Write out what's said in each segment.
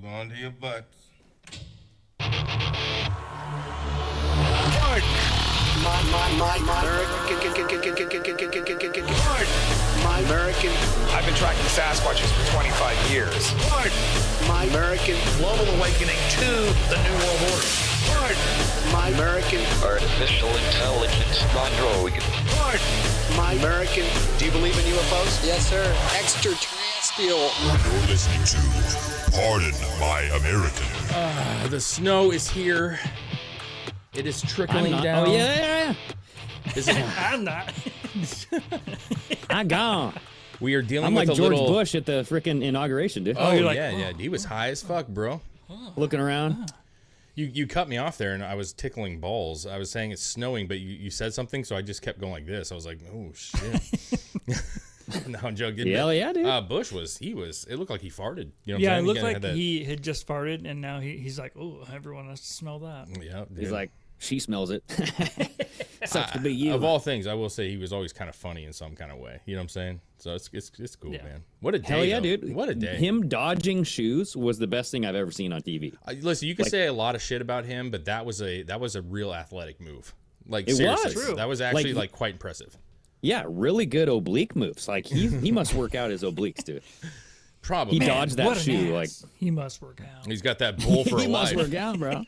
Hold on to your butts. My American. I've been tracking Sasquatches for 25 years. My American. Global awakening to the New World Order. My American. Artificial intelligence, non-droid. My American. Do you believe in UFOs? Yes, sir. Extraterrestrial. You're listening to Pardon My American. The snow is here. It is trickling down. Oh, yeah. I'm not. I'm gone. We are dealing I'm with like a George little... Bush at the freaking inauguration, dude. Oh, you're like, yeah. He was high as fuck, bro. Looking around. You cut me off there, and I was tickling balls. I was saying it's snowing, but you said something, so I just kept going like this. I was like, oh, shit. No, I'm joking. Yeah, dude. Bush it looked like he farted. You know what Yeah, it I'm saying? looked He like had he had just farted, and now he's like, oh, everyone has to smell that. Yeah, He's dude. like, she smells it. Sucks to be you. Of all things, I will say he was always kind of funny in some kind of way. You know what I'm saying? So it's cool, Yeah. man. What a day, Hell yeah, though. dude. What a day. Him dodging shoes was the best thing I've ever seen on TV. Listen, you can say a lot of shit about him, but that was a real athletic move. Like, It seriously, was. True. That was actually Like, quite impressive. Yeah, really good oblique moves. Like he must work out his obliques, dude. Probably. He dodged that What an shoe. Like ass. He must work out. He's got that bull for a he must life. work out, bro.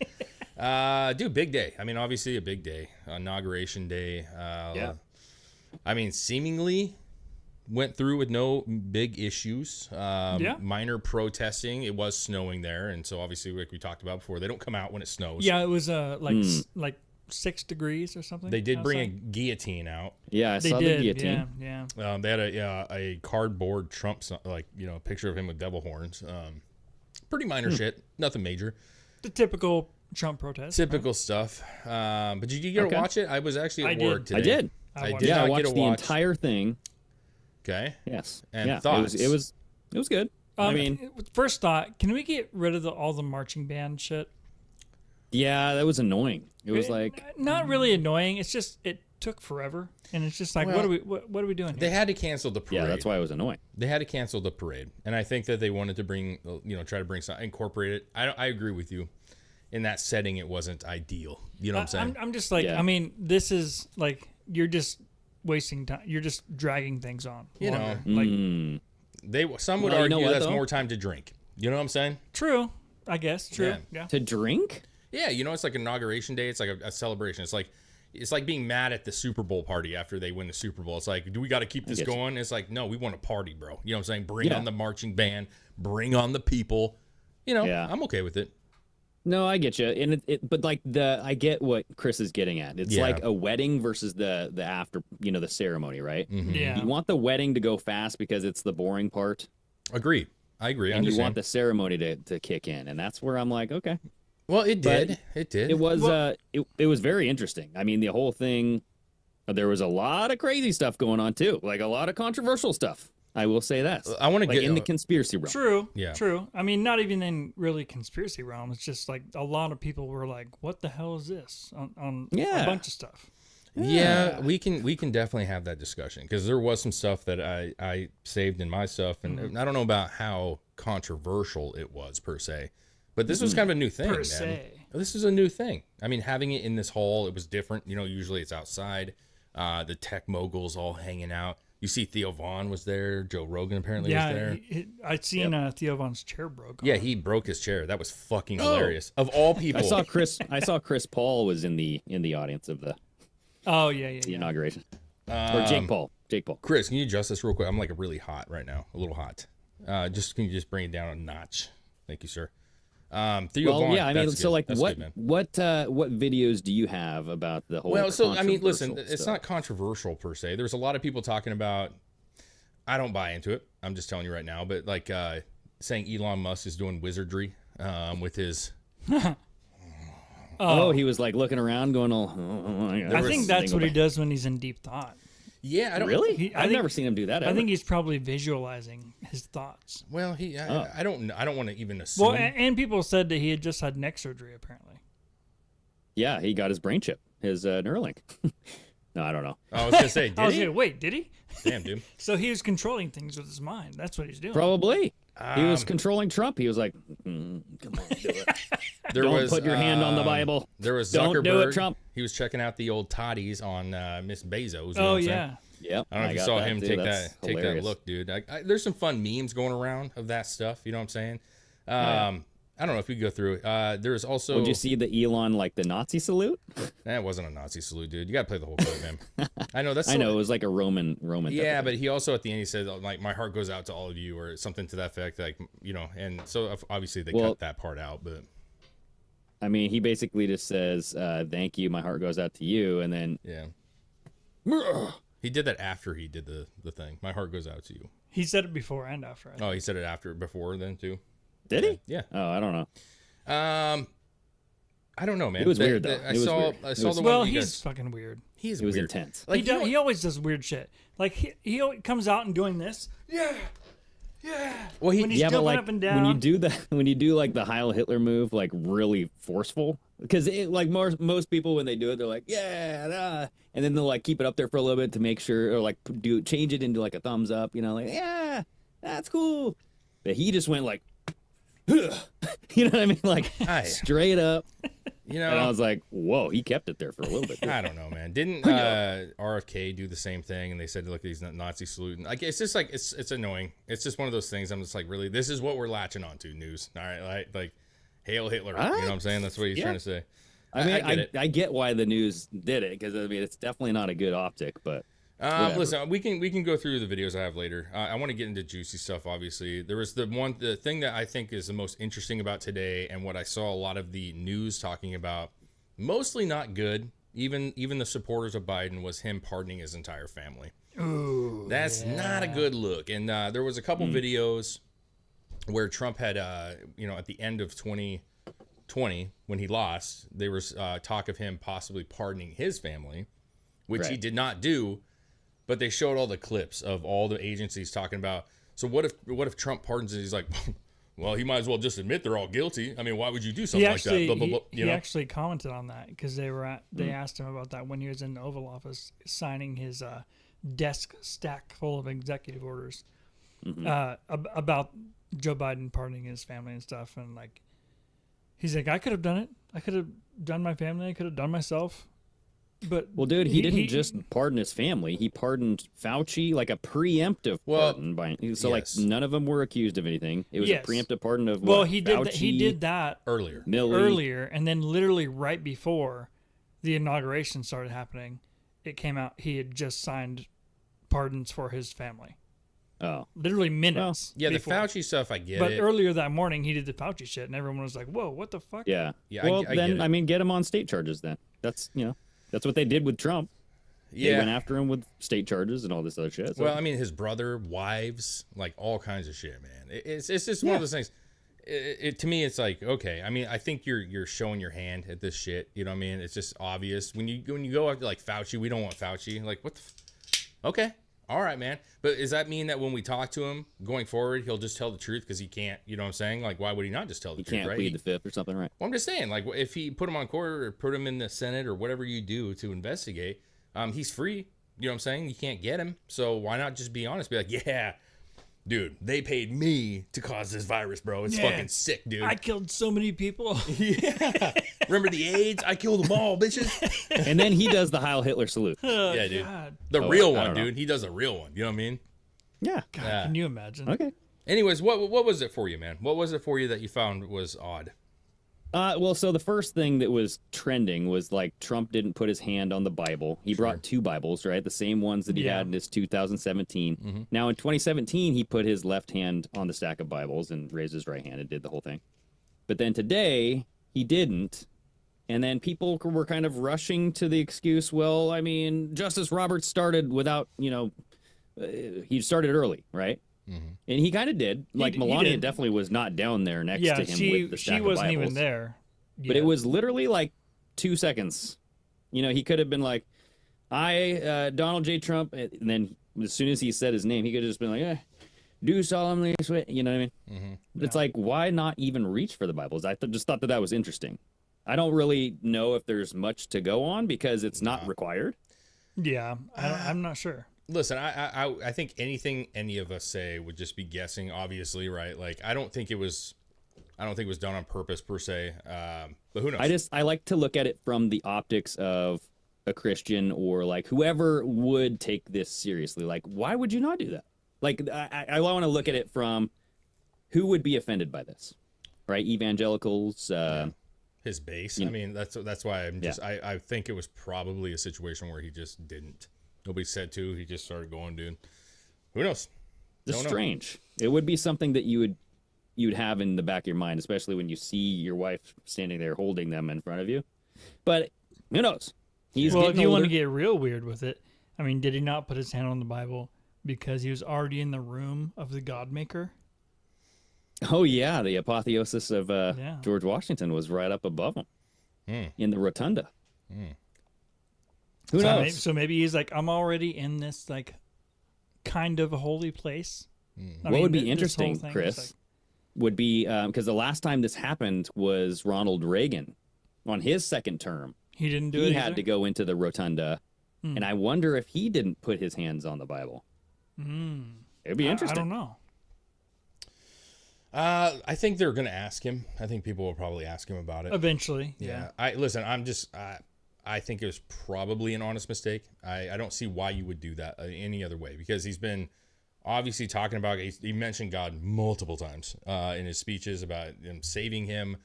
Dude, big day. I mean, obviously a big day. Inauguration day. Yeah. I mean, seemingly went through with no big issues. Yeah. Minor protesting. It was snowing there, and so obviously, like we talked about before, they don't come out when it snows. Yeah, it was like 6 degrees or something. They did bring a outside. guillotine out. Yeah, I They saw the did. guillotine. Yeah. They had a cardboard Trump, a picture of him with devil horns. Pretty minor shit, nothing major. The typical Trump protest. Typical stuff. But did you get to watch it? I was actually at work today. I did. I watched did it. Yeah, I not watched get to the watch. entire thing. Okay. Yes. And yeah, thoughts? It was good. I mean, first thought, can we get rid of all the marching band shit? yeah, that was annoying. It was like Not really annoying. It's just it took forever, and it's just like, Well, what are we doing They here? had to cancel the parade. yeah, that's why it was annoying. They had to cancel the parade, and I think that they wanted to try to bring some, incorporate it. I agree with you. In that setting, it wasn't ideal. You know what I'm saying? I'm just like, Yeah. I mean, this is like you're just wasting time. You're just dragging things on. You know. longer. Like Some would Well, you know argue what, that's though? more time to drink. You know what I'm saying? true, I guess. True. Yeah. Yeah. To drink? Yeah, it's like inauguration day. It's like a celebration. It's like being mad at the Super Bowl party after they win the Super Bowl. It's like, do we got to keep this get you. going? It's like, no, we want to party, bro. You know what I'm saying? Bring Yeah. on the marching band. Bring on the people. Yeah. I'm okay with it. No, I get you, and but like I get what Chris is getting at. It's Yeah. like a wedding versus the after, the ceremony, right? Mm-hmm. Yeah. You want the wedding to go fast because it's the boring part, Agree. I agree. I and you understand. want the ceremony to kick in, and that's where I'm like, okay. Well, it did. But It did. It was it was very interesting. I mean, the whole thing. There was a lot of crazy stuff going on too, like a lot of controversial stuff. I will say that. I want to like get in the conspiracy realm. True. Yeah. True. I mean, not even in really conspiracy realm. It's just like a lot of people were like, "What the hell is this?" on Yeah. a bunch of stuff. Yeah, we can definitely have that discussion because there was some stuff that I saved in my stuff, and I don't know about how controversial it was per se, but this was kind of a new thing. Per man. se. This is a new thing. I mean, having it in this hall, it was different. Usually it's outside. The tech moguls all hanging out. You see, Theo Vaughn was there. Joe Rogan apparently was there. I'd seen Theo Von's chair broke. Yeah, he broke his chair. That was fucking hilarious. Of all people, I saw Chris Paul was in the audience of the Oh yeah. inauguration, or Jake Paul. Chris, can you adjust this real quick? I'm like really hot right now, a little hot. Can you just bring it down a notch? Thank you, sir. Theo Well, Vaughn, yeah, I mean, that's so good. like, That's what good, man. what videos do you have about the whole? Well, so I mean, listen, controversial it's stuff? not controversial per se. There's a lot of people talking about. I don't buy into it. I'm just telling you right now, but like saying Elon Musk is doing wizardry with his. Oh, he was like looking around, going, I think that's what he does when he's in deep thought. Yeah, I don't Really? I I've think- never seen him do that. Ever. I think he's probably visualizing his thoughts. Well, Oh. I don't want to even assume. Well, and people said that he had just had neck surgery apparently. Yeah, he got his brain chip, his Neuralink. No, I don't know. I was gonna say, I was did he? gonna wait. Did he? Damn, dude. So he was controlling things with his mind. That's what he's doing. Probably. He was controlling Trump. He was like, do it. Don't put your hand on the Bible. There was Don't Zuckerberg. do it, Trump. He was checking out the old toddies on Miss Bezos. You know Oh what I'm saying? yeah. Yep. I don't know if you got saw that, him too. take That's that hilarious. look, dude. There's some fun memes going around of that stuff. You know what I'm saying? I don't know if we go through it. There's also. Did you see the Elon the Nazi salute? That wasn't a Nazi salute, dude. You got to play the whole clip, man. I know that's. I know it was like a Roman. Yeah, but he also at the end he said like my heart goes out to all of you or something to that effect, like and so obviously they cut that part out, but. I mean, he basically just says, "Thank you, my heart goes out to you," and then he did that after he did the thing. My heart goes out to you. He said it before and after. Oh, he said it before then too. Did he? Yeah. Oh, I don't know. I don't know, man. It was weird, though. I saw the one. Well, you he's guys, fucking weird. he's It was weird. intense. Like He always does weird shit. Like he always comes out and doing this. Yeah. Well, When he's Yeah, but jumping like up and down. when you do that, when you do like the Heil Hitler move, like really forceful, because like most people when they do it, they're like, yeah, and then they'll like keep it up there for a little bit to make sure, or like change it into like a thumbs up, like yeah, that's cool. But he just went like, you know what I mean, like straight up. And I was like, whoa, he kept it there for a little bit. I don't know, man. Didn't RFK do the same thing? And they said, look, he's not Nazi saluting. Like, it's just like, it's annoying. It's just one of those things. I'm just like, really, this is what we're latching onto, news. All right, like Hail Hitler. You know what I'm saying? That's what he's trying to say. I mean, I get why the news did it, because I mean, it's definitely not a good optic, but. Listen, we can go through the videos I have later. I want to get into juicy stuff. Obviously, there was the thing that I think is the most interesting about today, and what I saw a lot of the news talking about, mostly not good. Even the supporters of Biden, was him pardoning his entire family. Ooh, that's not a good look. And there was a couple videos where Trump had, at the end of 2020 when he lost, there was talk of him possibly pardoning his family, which he did not do. But they showed all the clips of all the agencies talking about. So what if Trump pardons and he's like, well, he might as well just admit they're all guilty. I mean, why would you do something like that? Blah, blah, blah, he actually commented on that because they asked him about that when he was in the Oval Office signing his desk stack full of executive orders about Joe Biden pardoning his family and stuff. And like, he's like, I could have done it. I could have done my family. I could have done myself. But well, dude, he didn't just pardon his family. He pardoned Fauci, like a preemptive pardon. Like none of them were accused of anything. It was a preemptive pardon of he did that earlier, and then literally right before the inauguration started happening, it came out he had just signed pardons for his family. Oh, literally minutes. Well, before. The Fauci stuff, I get but it. But earlier that morning, he did the Fauci shit, and everyone was like, "Whoa, what the fuck?" Yeah. Well, I mean, get him on state charges then. That's That's what they did with Trump. Yeah. They went after him with state charges and all this other shit. So. Well, I mean, his brother, wives, like all kinds of shit, man. It's just one of those things. To me, it's like, okay. I mean, I think you're showing your hand at this shit. You know what I mean? It's just obvious. When you go after like Fauci, we don't want Fauci. Like, what the okay. All right, man. But does that mean that when we talk to him going forward, he'll just tell the truth because he can't, you know what I'm saying? Like, why would he not just tell the truth, can't right? plead the fifth or something, right? Well, I'm just saying, like, if he put him on court or put him in the Senate or whatever you do to investigate, he's free. You know what I'm saying? You can't get him. So why not just be honest? Be like, yeah, dude, they paid me to cause this virus, bro. It's fucking sick, dude. I killed so many people. Yeah. Remember the AIDS? I killed them all, bitches. And then he does the Heil Hitler salute. Yeah, dude. The real one, dude. He does a real one. You know what I mean? Yeah. God, can you imagine? Okay. Anyways, what was it for you, man? What was it for you that you found was odd? Well, so the first thing that was trending was like Trump didn't put his hand on the Bible. He brought two Bibles, right? The same ones that he had in his 2017. Mm-hmm. Now in 2017, he put his left hand on the stack of Bibles and raised his right hand and did the whole thing. But then today, he didn't. And then people were kind of rushing to the excuse, well, I mean, Justice Roberts started without, he started early, right? Mm-hmm. And he kind of did. Like, Melania definitely was not down there next to him with the stack of Bibles. She wasn't even there. But it was literally like 2 seconds. He could have been like, Donald J. Trump, and then as soon as he said his name, he could have just been like, do solemnly swear, you know what I mean? Mm-hmm. But it's like, why not even reach for the Bibles? I just thought that was interesting. I don't really know if there's much to go on because it's not required. Yeah, I'm not sure. Listen, I think anything any of us say would just be guessing, obviously, right? Like, I don't think it was I don't think it was done on purpose per se. But who knows? I like to look at it from the optics of a Christian or like whoever would take this seriously. Like, why would you not do that? Like, I want to look at it from who would be offended by this, right? Evangelicals. His base. I mean, that's why I'm just. I think it was probably a situation where he just didn't. Nobody said to. He just started going, dude. Who knows? It's strange. It would be something that you'd have in the back of your mind, especially when you see your wife standing there holding them in front of you. But who knows? Well, if you want to get real weird with it, I mean, did he not put his hand on the Bible because he was already in the room of the God Maker? Oh yeah, the apotheosis of George Washington was right up above him in the rotunda. Who knows? So maybe he's like, I'm already in this like kind of a holy place. What would be interesting, Chris, would be because the last time this happened was Ronald Reagan on his second term. He didn't do it. He had to go into the rotunda, and I wonder if he didn't put his hands on the Bible. It'd be interesting. I don't know. I think they're going to ask him. I think people will probably ask him about it Eventually. Yeah. I think it was probably an honest mistake. I don't see why you would do that any other way, because he's been obviously talking about, he mentioned God multiple times in his speeches about him saving him.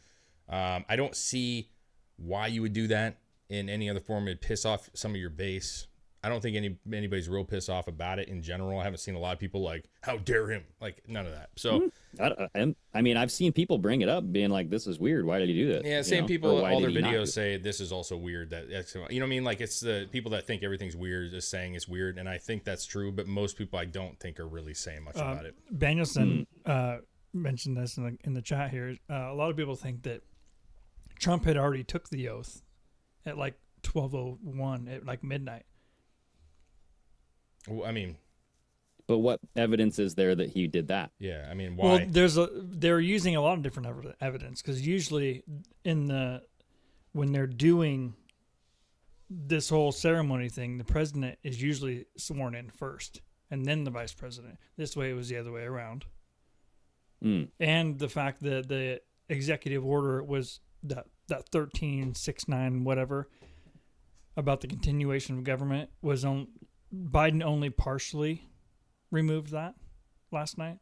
I don't see why you would do that in any other form. It'd piss off some of your base. I don't think anybody's real pissed off about it in general. I haven't seen a lot of people like, how dare him? Like, none of that. So, I mean, I've seen people bring it up being like, this is weird. Why did he do that? Yeah, same people, all their videos say this is also weird. That's, you know what I mean? Like, it's the people that think everything's weird is saying it's weird. And I think that's true. But most people I don't think are really saying much about it. Danielson mentioned this in the chat here. A lot of people think that Trump had already took the oath at like 12:01 at like midnight. Well, I mean, but what evidence is there that he did that? Yeah, I mean, why? Well, they're using a lot of different evidence, because usually when they're doing this whole ceremony thing, the president is usually sworn in first, and then the vice president. This way, it was the other way around. And the fact that the executive order was that 1369 whatever about the continuation of government was on. Biden only partially removed that last night,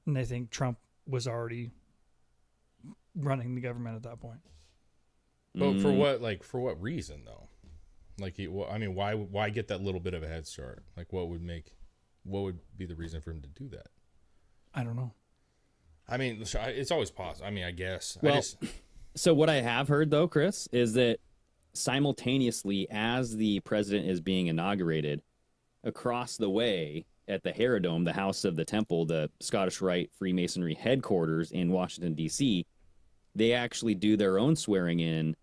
and they think Trump was already running the government at that point. But for what reason though? Like, why get that little bit of a head start? Like, what would be the reason for him to do that? I don't know. I mean, it's always possible. I mean, I guess. Well, so what I have heard though, Chris, is that simultaneously as the president is being inaugurated, across the way at the Herodome, the House of the Temple, the Scottish Rite Freemasonry headquarters in Washington, D.C., they actually do their own swearing in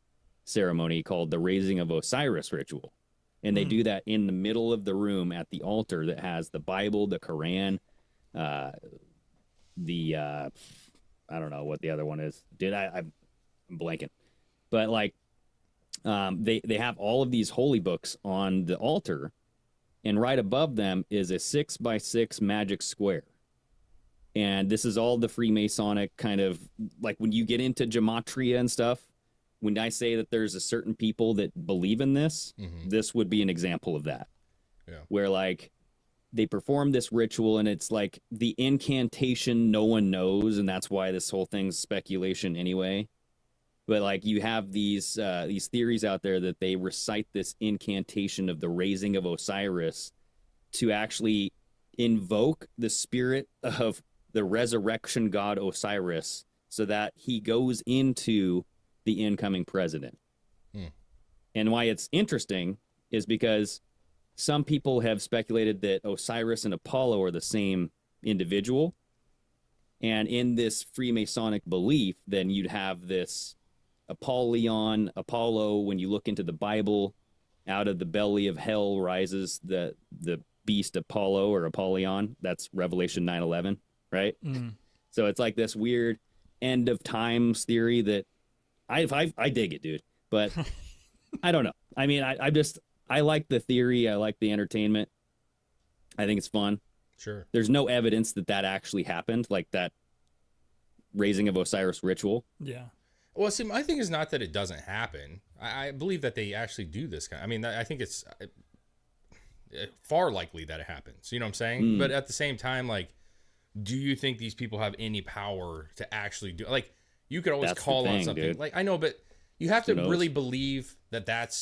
ceremony called the Raising of Osiris ritual. And they do that in the middle of the room at the altar that has the Bible, the Quran, I don't know what the other one is. I'm blanking. But like, they have all of these holy books on the altar, and right above them is a 6x6 magic square. And this is all the Freemasonic kind of, like when you get into gematria and stuff, when I say that there's a certain people that believe in this, this would be an example of that. Yeah. Where like they perform this ritual and it's like the incantation no one knows, and that's why this whole thing's speculation anyway. But like you have these theories out there that they recite this incantation of the raising of Osiris to actually invoke the spirit of the resurrection god Osiris so that he goes into the incoming president. And why it's interesting is because some people have speculated that Osiris and Apollo are the same individual. And in this Freemasonic belief, then you'd have this Apollo, when you look into the Bible, out of the belly of hell rises the beast Apollo or Apollyon. That's Revelation 9:11, right? So it's like this weird end of times theory that I dig it, dude. But I don't know. I mean, I like the theory. I like the entertainment. I think it's fun. Sure. There's no evidence that actually happened, like that raising of Osiris ritual. Yeah. Well, see, my thing is not that it doesn't happen. I believe that they actually do this kind. I mean, I think it's far likely that it happens. You know what I'm saying? But at the same time, like, do you think these people have any power to actually do? Like, you could always That's the call on thing, something. dude. Like, I know, but you have to Who knows? really believe that that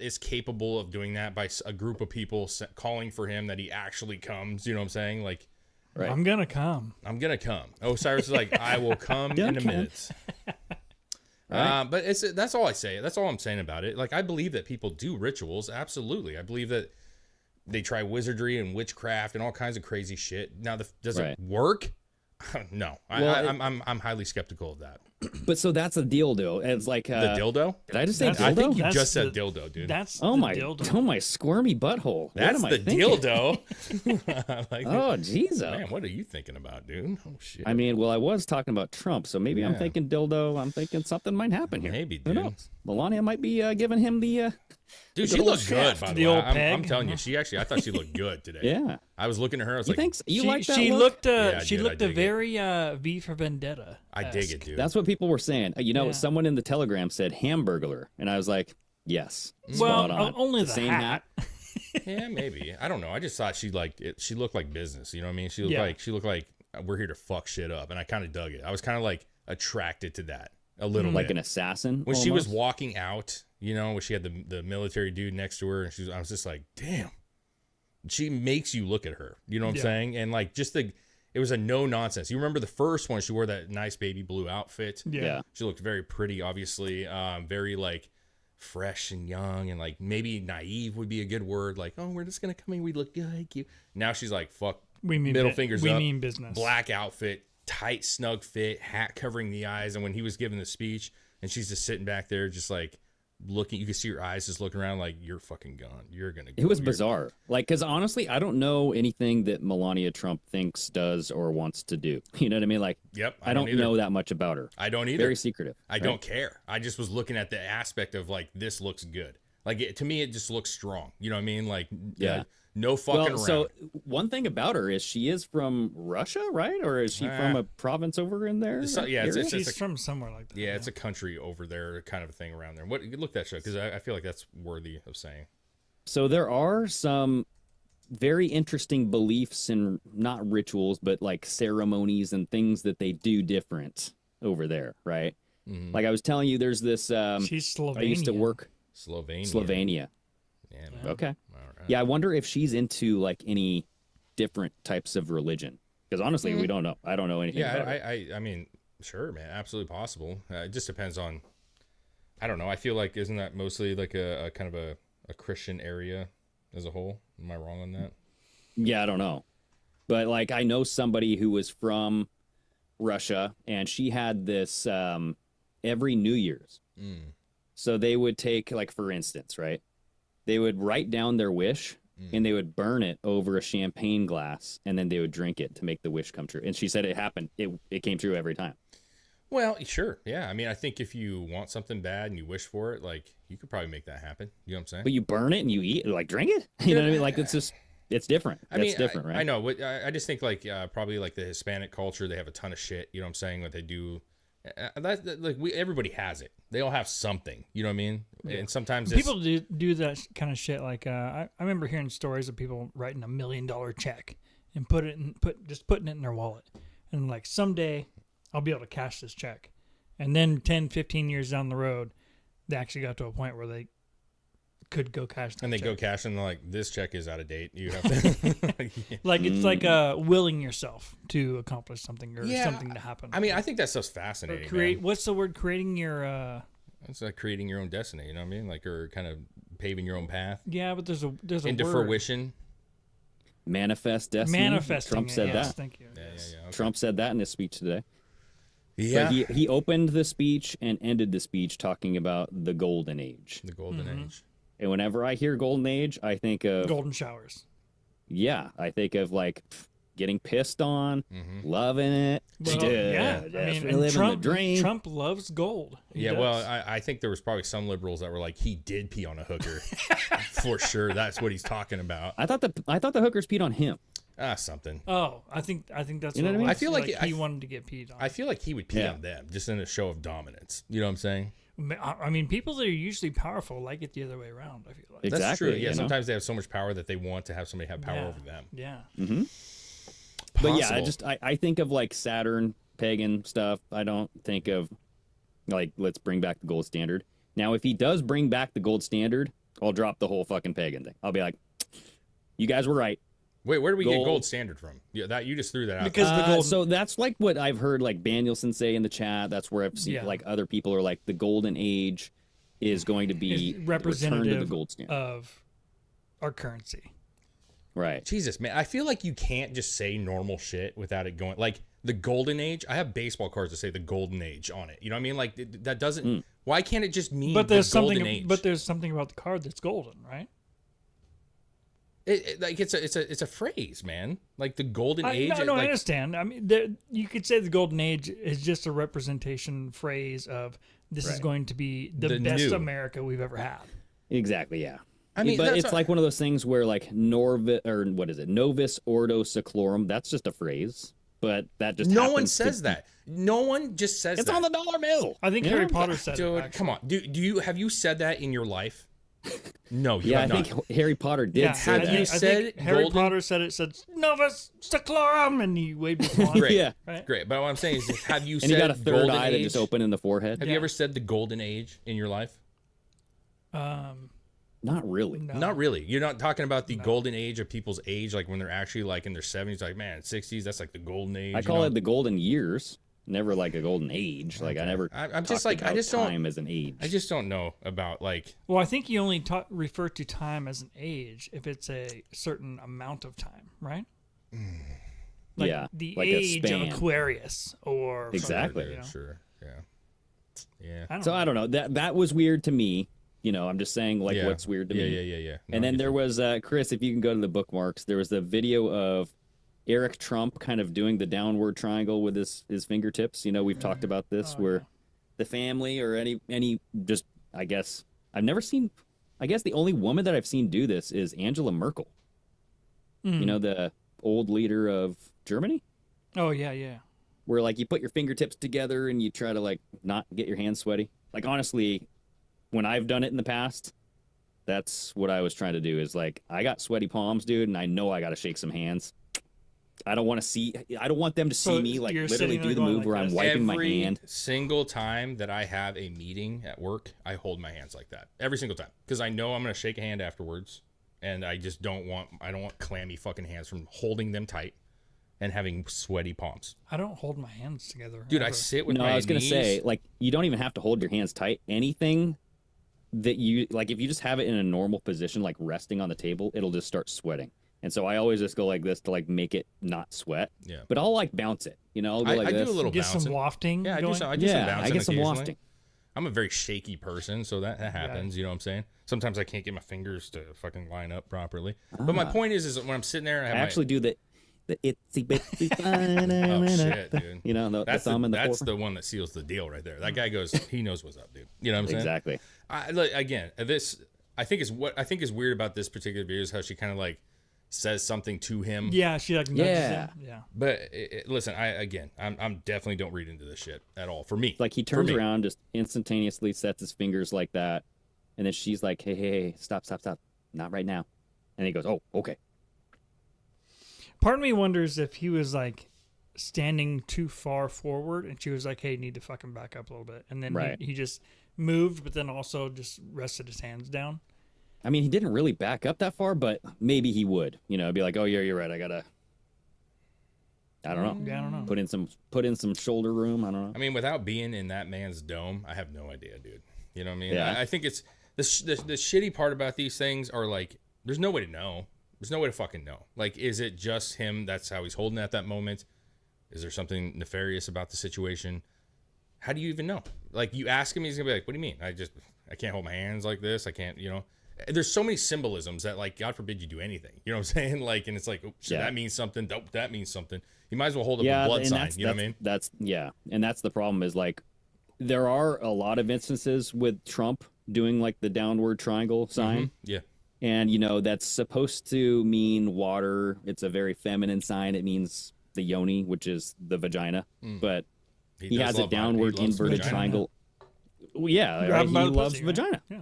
is capable of doing that by a group of people calling for him, that he actually comes. You know what I'm saying? Like, Right. I'm gonna come. Osiris is like, I will come in a minute. Right. But that's all I say. That's all I'm saying about it. Like, I believe that people do rituals. Absolutely. I believe that they try wizardry and witchcraft and all kinds of crazy shit. Now, does it work? No. Well, I'm highly skeptical of that. But so that's a dildo. It's like The dildo? Did I just say dildo? I think you That's just said the- dildo, dude. That's Oh the my! dildo. Oh my squirmy butthole. That's what am the I thinking? dildo. Like, Oh Jesus! man, what are you thinking about, dude? Oh shit. I mean, well, I was talking about Trump, so maybe I'm Yeah. thinking dildo. I'm thinking something might happen here. Maybe, Who dude. knows? Melania might be giving him the. Dude, the she old looked good, shaft. by The the way. old I'm peg. telling you, I thought she looked good today. Yeah. I was looking at her. I was You like, think you like that she look? looked Yeah, she dude, I looked a dig it. very V for Vendetta. I dig it, dude. That's what people were saying. You know, Yeah. someone in the Telegram said Hamburglar, and I was like, yes. Well, spot on. only the same hat. Yeah, maybe. I don't know. I just thought she looked like business. You know what I mean? She looked like we're here to fuck shit up, and I kind of dug it. I was kind of like attracted to that a little Like bit. an assassin. When she was almost. walking out, you know, when she had the military dude next to her, and I was just like, damn. She makes you look at her. You know what I'm Yeah. saying? And like it was a no nonsense. You remember the first one? She wore that nice baby blue outfit. Yeah. She looked very pretty, obviously. Very like fresh and young, and like maybe naive would be a good word. Like, oh, we're just gonna come in, we look good, like you. Now she's like, fuck, We mean middle bu- fingers we up, mean business. black outfit, tight snug fit, hat covering the eyes. And when he was giving the speech, and she's just sitting back there, just like looking, you can see her eyes just looking around, like, you're fucking gone. You're gonna go. It was You're- bizarre. Like, because honestly, I don't know anything that Melania Trump thinks, does, or wants to do. You know what I mean? Like, Yep, I don't either. know that much about her. I don't either. Very secretive. I right? don't care. I just was looking at the aspect of like, this looks good. Like, to me, it just looks strong. You know what I mean? Like, Yeah. no fucking Well, around. so one thing about her is she is from Russia, right? Or is she from a province over in there? So- yeah, it's- area? it's- She's from somewhere like that. yeah, it's a country over there, kind of a thing around there. Look that show, because I feel like that's worthy of saying. So there are some very interesting beliefs and not rituals, but like ceremonies and things that they do different over there, right? Like I was telling you, there's this. She's Slovenian. I used to work Slovenia. Yeah. Man. Okay. All right. Yeah, I wonder if she's into like any different types of religion. Because honestly, we don't know. I don't know anything about it. I mean, sure, man, absolutely possible. It just depends on. I don't know. I feel like isn't that mostly like a kind of a Christian area as a whole? Am I wrong on that? Yeah, I don't know. But like I know somebody who was from Russia and she had this every New Year's. So they would take, like, for instance, right? They would write down their wish and they would burn it over a champagne glass and then they would drink it to make the wish come true. And she said it happened. It came true every time. Well, sure. Yeah. I mean, I think if you want something bad and you wish for it, like, you could probably make that happen. You know what I'm saying? But you burn it and you eat, like, drink it? You know what I mean? Like, it's just, it's different. That's different, right? I know. I just think, like, probably, like, the Hispanic culture, they have a ton of shit. You know what I'm saying? What they do. Everybody has it. They all have something. You know what I mean? Yeah. And sometimes people do that kind of shit. Like I remember hearing stories of people writing $1 million check and putting it in their wallet, and like someday I'll be able to cash this check, and then 10, 15 years down the road, they actually got to a point where they could go cash. And they go cash and they're like, this check is out of date. You have to. Like it's like willing yourself to accomplish something or something to happen. I mean, I think that stuff's fascinating. create. Man. What's the word? Creating your. It's like creating your own destiny. You know what I mean? Like, or kind of paving your own path Yeah, but there's a into word. fruition. Manifest destiny. Manifesting. Trump said yes, that. Thank you. Yeah. Okay. Trump said that in his speech today. Yeah. But he opened the speech and ended the speech talking about the golden age. The golden age. And whenever I hear golden age, I think of Golden showers. yeah, I think of like getting pissed on, loving it. Well, yeah, I mean, living and the dream. Trump loves gold. He Yeah, does. well, I think there was probably some liberals that were like, he did pee on a hooker. For sure. That's what he's talking about. I thought the hookers peed on him. Something. Oh, I think that's You know what what I it mean? was. I feel like he wanted to get peed on. I feel like he would pee Yeah. on them just in a show of dominance. You know what I'm saying? I mean, people that are usually powerful like it the other way around. I feel like. Exactly. That's true. Yeah, you know? sometimes they have so much power that they want to have somebody have power Yeah. over them. Yeah. But yeah, Possible. I think of like Saturn pagan stuff. I don't think of like, let's bring back the gold standard. Now, if he does bring back the gold standard, I'll drop the whole fucking pagan thing. I'll be like, you guys were right. Wait, where do we get Gold. gold standard from? Yeah, that you just threw that out. Because the gold. So that's like what I've heard like Danielson say in the chat. That's where I've seen Yeah. like other people are like the golden age is going to be is return representative to the gold standard. of our currency. Right. Jesus, man, I feel like you can't just say normal shit without it going like the golden age. I have baseball cards that say the golden age on it. You know what I mean? Like that doesn't. Why can't it just mean But there's the golden something. age? But there's something about the card that's golden, right? Like it's a phrase, man. Like the golden age. I like, understand. I mean, you could say the golden age is just a representation phrase of this is Right. going to be the best new. America we've ever had. Exactly. Yeah. I mean, but that's it's what- like one of those things where like Novus Ordo Seclorum. That's just a phrase, but that just no one happens to says be- that. No one just says It's that. on the dollar bill. I think Yeah. Harry Potter said Dude, it. come on. Do you have you said that in your life? No, you Yeah, I have not. think Harry Potter did Yeah, say Have I that. you think, I think said Harry golden- Potter said it. Said Novus Seclorum, and he waved his wand. Great. Yeah. Right? Great. But what I'm saying is, have you And said he got a third golden eye that age? just opened in the forehead. Have you ever said the golden age in your life? Not really. No. Not really. You're not talking about the golden age of people's age, like when they're actually like in their 70s, like, man, 60s, that's like the golden age. I you call know? it the golden years. Never like a golden age. Like I never. I'm just talked like, I about just don't, time as an age. I just don't know about like, Well, I think you only refer to time as an age if it's a certain amount of time, right? Like Yeah, the like a age of span. Aquarius or something, Exactly. you know? sure. Yeah. Yeah. I don't So know. I don't know. That was weird to me. You know, I'm just saying like Yeah. what's weird to Yeah, me. yeah. No, And then I there get was Chris, if you can go to the bookmarks, there was a video of Eric Trump kind of doing the downward triangle with his fingertips. You know, we've talked about this where the family or any just I guess I've never seen. I guess the only woman that I've seen do this is Angela Merkel. You know, the old leader of Germany, Oh yeah, yeah. where like you put your fingertips together and you try to like not get your hands sweaty. Like honestly, when I've done it in the past, that's what I was trying to do is like I got sweaty palms, dude, and I know I got to shake some hands. I don't want them to see So me like you're literally sitting do there the going move like where I'm this? wiping my Every hand. single time that I have a meeting at work, I hold my hands like that. Every single time. Because I know I'm going to shake a hand afterwards. And I just don't want clammy fucking hands from holding them tight and having sweaty palms. I don't hold my hands together. Dude, I ever. sit with No, my I was gonna knees. say like you don't even have to hold your hands tight. Anything that you like, if you just have it in a normal position, like resting on the table, it'll just start sweating. And so I always just go like this to like make it not sweat. Yeah. But I'll like bounce it. You know, I'll go like I this. do a little get bouncing. some wafting. Yeah, I do going. some, I do some Yeah, bouncing I get some occasionally. wafting. I'm a very shaky person, so that happens. You know what I'm saying? Sometimes I can't get my fingers to fucking line up properly. But my point is when I'm sitting there, I I have actually do the itsy bitsy. oh shit, dude. You know, the That's thumb and the that's four. the one that seals the deal right there. That guy goes, he knows what's up, dude. You know what I'm saying? Exactly. Again, this I think is weird about this particular video is how she kind of like says something to him. Yeah, she like nudges Yeah. him. Yeah. But listen, I'm definitely don't read into this shit at all. For me, Like he turns around, just instantaneously sets his fingers like that, and then she's like, "Hey, stop, not right now," and he goes, "Oh, okay." Part of me wonders if he was like standing too far forward, and she was like, "Hey, you need to fucking back up a little bit," and then Right. he just moved, but then also just rested his hands down. I mean, he didn't really back up that far, but maybe he would. You know, be like, "Oh, yeah, you're right. I don't know. Yeah, I don't know. Put in some shoulder room. I don't know." I mean, without being in that man's dome, I have no idea, dude. You know what I mean? Yeah. I think it's the shitty part about these things are like, there's no way to know. There's no way to fucking know. Like, is it just him? That's how he's holding at that moment. Is there something nefarious about the situation? How do you even know? Like, you ask him, he's gonna be like, "What do you mean? I can't hold my hands like this. I can't, you know." There's so many symbolisms that, like, God forbid you do anything. You know what I'm saying? Like, and it's like, oh, shit, Yeah. that means something. Dope, that means something. You might as well hold up a Yeah, blood and sign. You know what I mean? That's and that's the problem is like there are a lot of instances with Trump doing like the downward triangle sign. Yeah. And, that's supposed to mean water. It's a very feminine sign. It means the yoni, which is the vagina. But he has a downward inverted triangle. Well, yeah, right? He loves vagina. Right?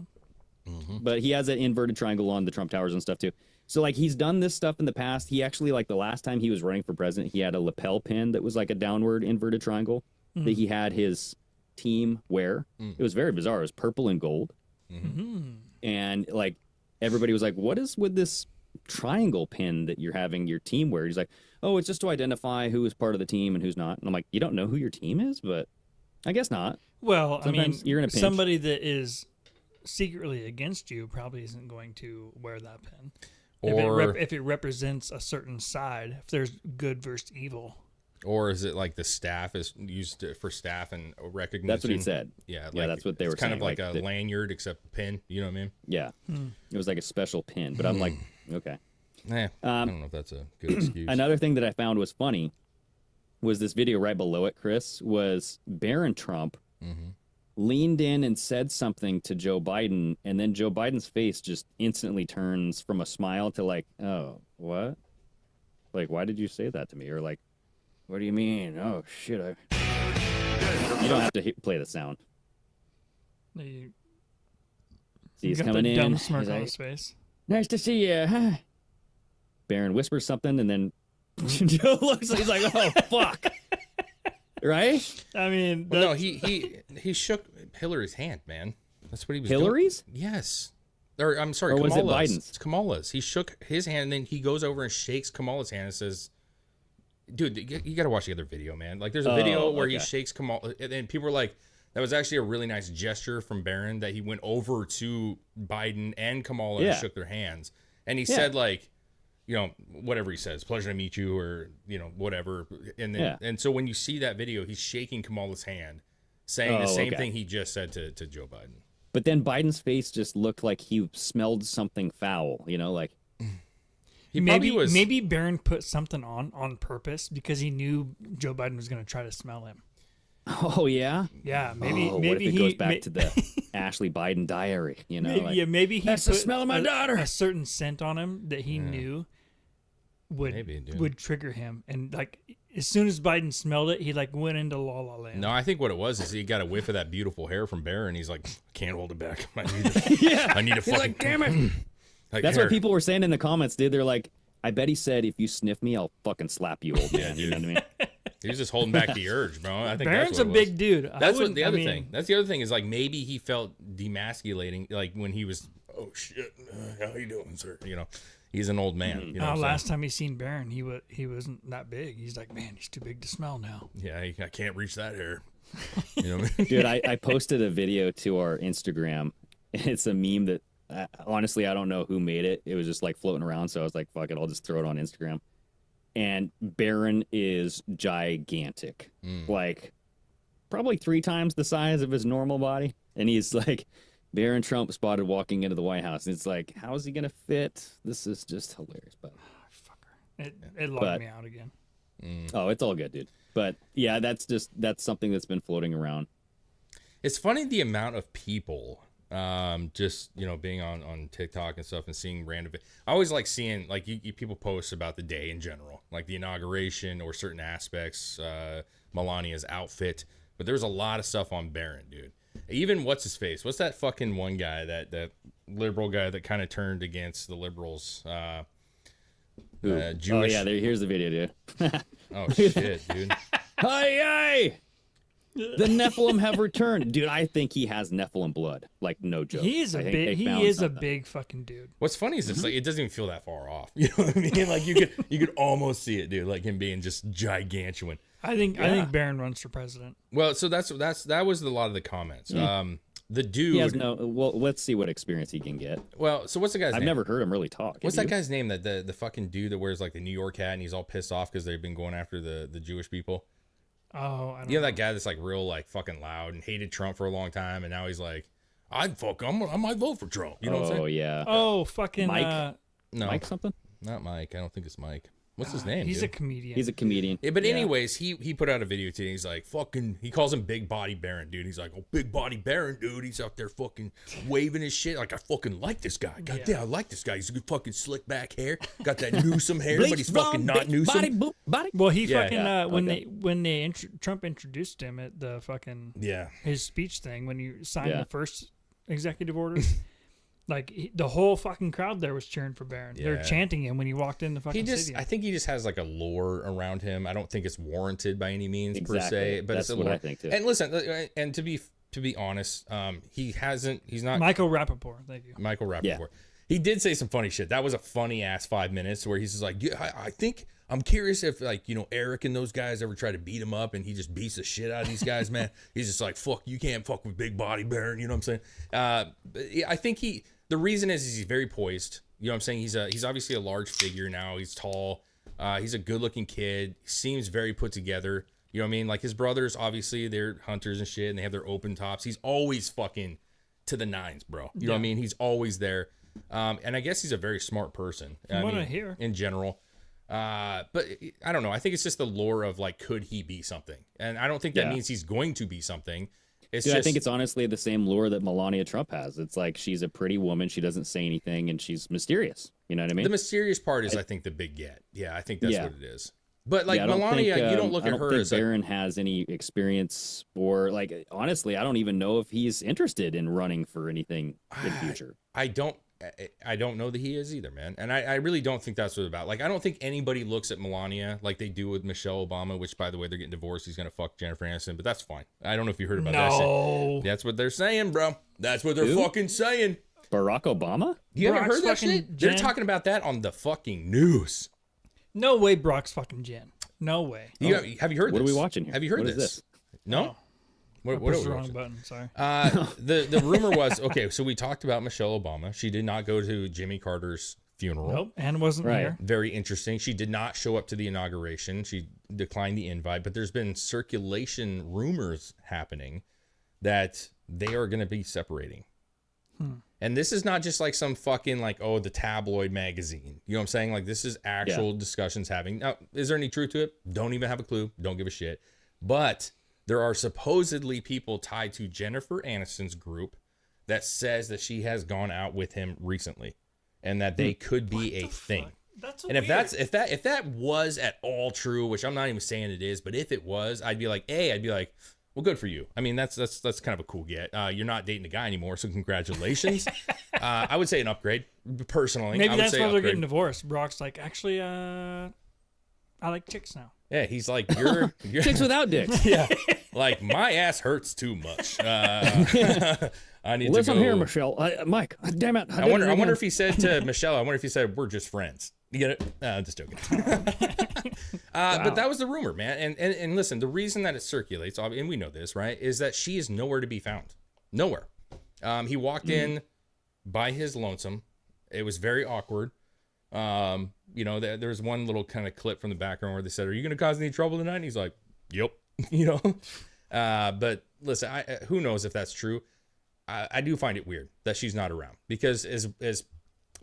Yeah. But he has an inverted triangle on the Trump Towers and stuff, too. So, he's done this stuff in the past. He actually, the last time he was running for president, he had a lapel pin that was like a downward inverted triangle that he had his team wear. It was very bizarre. It was purple and gold. And, everybody was like, what is with this triangle pin that you're having your team wear? He's like, oh, it's just to identify who is part of the team and who's not. And I'm like, you don't know who your team is? But I guess not. Well, Sometimes you're in a pinch. Somebody that is secretly against you probably isn't going to wear that pin. Or if it represents a certain side, if there's good versus evil. Or is it like the staff is used for staff and recognition? That's what he said. Yeah, that's what they were saying. Kind of like a lanyard, except a pin. You know what I mean? Yeah. It was like a special pin. But I'm like, okay. I don't know if that's a good excuse. Another thing that I found was funny was this video right below it, Chris, was Barron Trump leaned in and said something to Joe Biden, and then Joe Biden's face just instantly turns from a smile to oh, what? Why did you say that to me? Or what do you mean? Oh, shit. You don't have to play the sound. See, he's coming in. Dumb smirk on his face. Nice to see you. Huh? Barron whispers something, and then Joe looks like he's like, oh, fuck. Right? I mean... Well, no, he shook Hillary's hand, man. That's what he was Hillary's? doing. Yes. Or, I'm sorry, or was Kamala's. it Biden's? It's Kamala's. He shook his hand, and then he goes over and shakes Kamala's hand and says... Dude, you got to watch the other video, man. There's a video where he shakes Kamala, and people were like, that was actually a really nice gesture from Barron that he went over to Biden and Kamala and shook their hands. And he said, whatever he says, pleasure to meet you, or, whatever. And then, and so when you see that video, he's shaking Kamala's hand, saying the same thing he just said to Joe Biden. But then Biden's face just looked like he smelled something foul, Maybe Barron put something on purpose because he knew Joe Biden was going to try to smell him. Oh yeah, yeah. Maybe what if it goes back to the Ashley Biden diary? Maybe he that's put the smell of my daughter. A certain scent on him that he knew would trigger him, and as soon as Biden smelled it, he went into La La Land. No, I think what it was is he got a whiff of that beautiful hair from Barron. He's like, can't hold it back. I need to fucking. Damn it. That's what people were saying in the comments, dude. They're like, I bet he said, if you sniff me, I'll fucking slap you, old man. You know what I mean? He was just holding back the urge, bro. I think Barron's that's what a big dude. That's what the other thing. That's the other thing is maybe he felt demasculating, when he was, oh shit, how you doing, sir? He's an old man. Last time he seen Barron, he wasn't that big. He's like, man, he's too big to smell now. Yeah, I can't reach that hair. You know what I mean? Dude, I posted a video to our Instagram. It's a meme that honestly I don't know who made it. It was just floating around, so I was like, fuck it, I'll just throw it on Instagram. And Barron is gigantic, probably 3 times the size of his normal body. And he's Barron Trump spotted walking into the White House. And it's how is he gonna fit? This is just hilarious. But it logged me out again. Oh, it's all good, dude. But yeah, that's something that's been floating around. It's funny the amount of people just being on TikTok and stuff and seeing random. I always like seeing you people post about the day in general, the inauguration or certain aspects, Melania's outfit. But there's a lot of stuff on Barron, dude. Even what's his face? What's that fucking one guy, that liberal guy that kind of turned against the liberals? Jewish. Oh yeah, here's the video, dude. Oh shit, dude. Hey! The Nephilim have returned, dude. I think he has Nephilim blood, no joke. He is a big fucking dude. What's funny is it's it doesn't even feel that far off. You know what I mean? You could almost see it, dude. Him being just gigantuan. I think Barron runs for president. Well, so that was a lot of the comments. The dude. He has well, let's see what experience he can get. Well, so what's the guy's name? I've never heard him really talk. What's that guy's name? That the fucking dude that wears the New York hat and he's all pissed off because they've been going after the Jewish people. Oh, I don't know. That guy that's real fucking loud and hated Trump for a long time, and now he's I might vote for Trump. You know what I'm saying? Oh yeah. Oh fucking Mike. No, Mike something? Not Mike. I don't think it's Mike. What's his name? He's dude? a comedian. He's a comedian. Yeah, but anyways, he put out a video today. He's like, fucking, he calls him Big Body Barron, dude. He's like, oh, Big Body Barron, dude. He's out there fucking waving his shit. Like, I fucking like this guy. God damn, I like this guy. He's a good fucking slick back hair. Got that Newsom hair, but he's fucking not Newsom. Body, boop, body. Well, he Yeah, fucking yeah. when Trump introduced him at the fucking his speech thing when you signed the first executive orders. Like the whole fucking crowd there was cheering for Barron. Yeah. They're chanting him when he walked in the fucking stadium. I think he just has like a lore around him. I don't think it's warranted by any means per Exactly. se, but That's it's a what lore. I think too. And listen, and to be honest, he's not Michael Rappaport, thank you. Michael Rappaport. Yeah. He did say some funny shit. That was a funny ass 5 minutes where he's just like, yeah, I think I'm curious if like, you know, Eric and those guys ever try to beat him up and he just beats the shit out of these guys, man. He's just like, fuck, you can't fuck with Big Body Barron. You know what I'm saying? But I think the reason is he's very poised. You know what I'm saying? He's obviously a large figure now. He's tall. He's a good looking kid. He seems very put together. You know what I mean? Like his brothers, obviously they're hunters and shit and they have their open tops. He's always fucking to the nines, bro. You know what I mean? He's always there. And I guess he's a very smart person. From what I hear. In general. But I don't know. I think it's just the lore of like, could he be something? And I don't think that means he's going to be something. It's Dude, just, I think it's honestly the same lure that Melania Trump has. It's like she's a pretty woman. She doesn't say anything, and she's mysterious. You know what I mean? the mysterious part is, I think, the big get. Yeah, I think that's what it is. But like Yeah, I don't Melania, think, you don't look I at don't her think as Barron has any experience, or like honestly, I don't even know if he's interested in running for anything in future. I don't know that he is either, man. And I really don't think that's what it's about. Like, I don't think anybody looks at Melania like they do with Michelle Obama, which, by the way, they're getting divorced. He's going to fuck Jennifer Aniston, but that's fine. I don't know if you heard about that. No. That's what they're saying, bro. That's what they're fucking saying. Barack Obama? You haven't Brock's heard that fucking shit? They're Jen? talking about that on the fucking news. No way Brock's fucking Jen. No way. Have you heard this? What are we watching here? Have you heard What is this? No? What I are pushed we the wrong watching? button, sorry. The rumor was, okay, so we talked about Michelle Obama. She did not go to Jimmy Carter's funeral. Nope, Ann wasn't here. Very interesting. She did not show up to the inauguration. She declined the invite, but there's been circulation rumors happening that they are going to be separating. And this is not just like some fucking like, oh, the tabloid magazine. You know what I'm saying? Like, this is actual discussions having. Now, is there any truth to it? Don't even have a clue. Don't give a shit. But there are supposedly people tied to Jennifer Aniston's group that says that she has gone out with him recently and that they could be a thing. That's And if that was at all true, which I'm not even saying it is, but if it was, I'd be like, well, good for you. I mean, that's kind of a cool get. You're not dating a guy anymore, so congratulations. I would say an upgrade, personally. Maybe I would that's say why they're upgrade. getting divorced. Brock's like, actually, I like chicks now. Yeah, he's like, you're Chicks without dicks. yeah, like my ass hurts too much. I need Listen to go. here, Michelle. Mike, damn it. I wonder if he said to Michelle, I wonder if he said, we're just friends. You get it? I'm just joking. But that was the rumor, man. And listen, the reason that it circulates, and we know this, right, is that she is nowhere to be found. Nowhere. He walked in by his lonesome. It was very awkward. You know, there's one little kind of clip from the background where they said, are you going to cause any trouble tonight? And he's like, yep. You know? But listen, who knows if that's true. I do find it weird that she's not around because as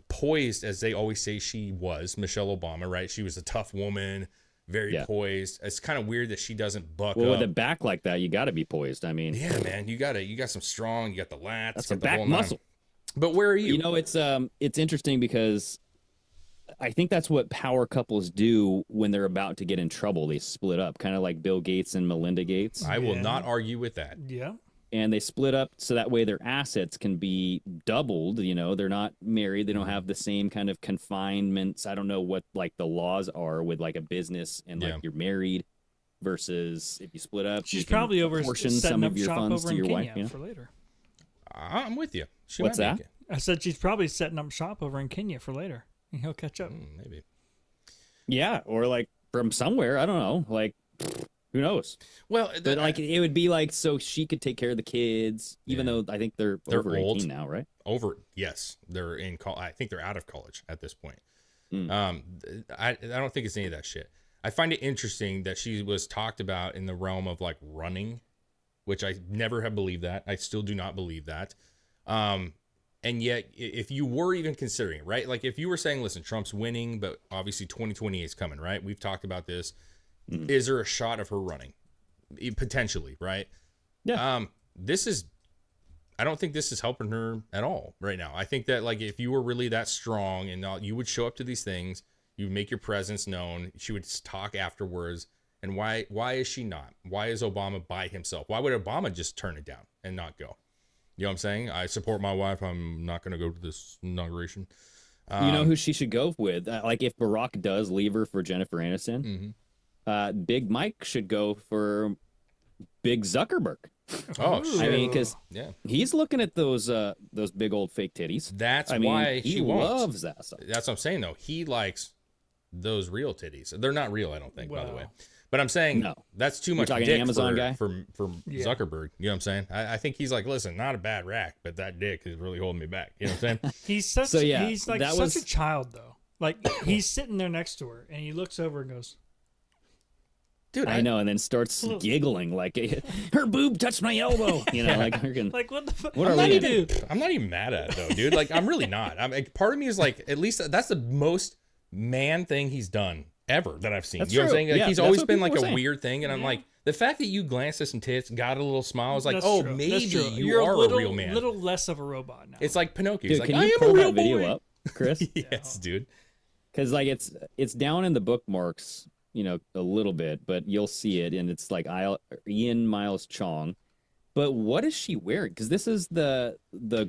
poised as they always say she was, Michelle Obama, right? She was a tough woman, very poised. It's kind of weird that she doesn't buck Well, up. with a back like that, you got to be poised. I mean, Yeah, man, you got some strong, you got the lats, that's got a the back whole nine. muscle. But where are you? You know, it's interesting because I think that's what power couples do when they're about to get in trouble. They split up, kind of like Bill Gates and Melinda Gates. I will not argue with that. Yeah. And they split up so that way their assets can be doubled. You know, they're not married. They don't have the same kind of confinements. I don't know what like the laws are with like a business and like you're married versus if you split up. She's you can probably over portion setting some up of your shop funds over to in your Kenya wife. You know? for later. I'm with you. She What's might that? make it. I said she's probably setting up shop over in Kenya for later. And he'll catch up. Maybe. Yeah, or like from somewhere. I don't know. Like, who knows? Well, But like it would be like so she could take care of the kids, even though I think they're over old 18 now, right? yes, they're in I think they're out of college at this point. I don't think it's any of that shit. I find it interesting that she was talked about in the realm of like running, which I never have believed that. I still do not believe that. And yet, if you were even considering, right? Like if you were saying, listen, Trump's winning, but obviously 2028 is coming, right? We've talked about this. Is there a shot of her running? Potentially, right? Yeah. I don't think this is helping her at all right now. I think that like if you were really that strong and you would show up to these things, you would make your presence known. She would talk afterwards. And why is she not? Why is Obama by himself? Why would Obama just turn it down and not go? You know what I'm saying? I support my wife. I'm not going to go to this inauguration. You know who she should go with? Like if Barack does leave her for Jennifer Aniston, Big Mike should go for Big Zuckerberg. Oh, shit. I mean, because yeah, he's looking at those big old fake titties. That's I mean, why he she won't. loves that stuff. That's what I'm saying, though. He likes those real titties. They're not real, I don't think, by the way. But I'm saying that's too much talking dick Amazon guy? for Zuckerberg. You know what I'm saying? I think he's like, listen, not a bad rack, but that dick is really holding me back. You know what I'm saying? He's like such a child though. Like he's sitting there next to her and he looks over and goes, dude, I know, and then starts giggling like her boob touched my elbow. You know, like like what the fuck? What are we doing? I'm not even mad at it though, dude. Like I'm really not. Part of me is like, at least that's the most man thing he's done ever that I've seen. That's you know what I'm true. saying? Like, Yeah, he's that's always what been people like were a saying. weird thing, and I'm like, the fact that you glanced at some tits, got a little smile, I was like, That's oh, true. maybe That's true. you You're are a real man. little less of a robot now. It's like Pinocchio. Dude, He's like, can I you am pull a real that video boy. up, Chris? Yes, dude. Because like it's down in the bookmarks, you know, a little bit, but you'll see it, and it's like Ian Miles Chong. But what is she wearing? Because this is the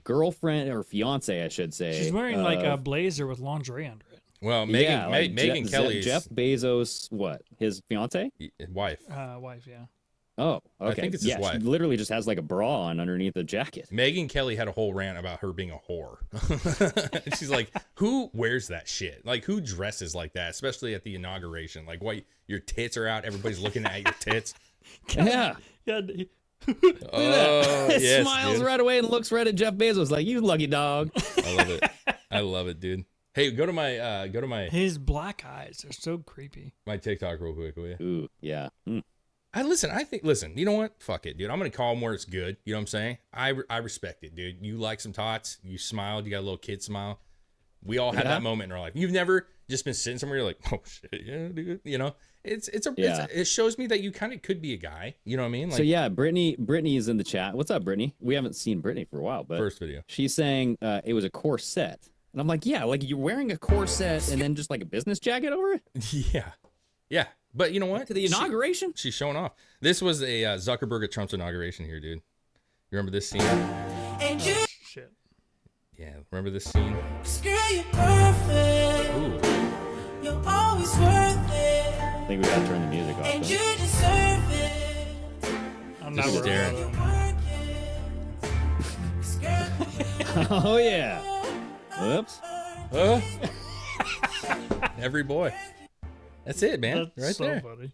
girlfriend or fiance, I should say. She's wearing like a blazer with lingerie under it. Well, Megan Kelly's Jeff Bezos, what, his fiance? wife. Wife, yeah. Oh, okay. I think it's his wife. She literally just has like a bra on underneath the jacket. Megan Kelly had a whole rant about her being a whore. She's like, who wears that shit? Like, who dresses like that, especially at the inauguration? Like, what, your tits are out, everybody's looking at your tits. Yeah. Yeah. Oh, yes, smiles dude. right away and looks right at Jeff Bezos like, you lucky dog. I love it. I love it, dude. Hey, go to my His black eyes are so creepy. my TikTok real quick, will you? Ooh, yeah. Mm. Listen, you know what? Fuck it, dude. I'm going to call him where it's good. You know what I'm saying? I respect it, dude. You like some tots. You smiled. You got a little kid smile. We all had that moment in our life. You've never just been sitting somewhere, you're like, oh shit, yeah, dude. You know, it shows me that you kind of could be a guy. You know what I mean? Like, So yeah, Brittany is in the chat. What's up, Brittany? We haven't seen Brittany for a while, but first video. she's saying it was a corset. And I'm like, yeah, like you're wearing a corset and then just like a business jacket over it? Yeah. But you know what? To the inauguration? She's showing off. This was a Zuckerberg at Trump's inauguration here, dude. You remember this scene? Shit. Yeah, remember this scene? Girl, you're perfect. Ooh. You're always worth it. I think we gotta turn the music off. And though. you deserve it. I'm Just not staring. worried. Oh yeah. Whoops. Every boy. That's it, man. That's right so there. funny.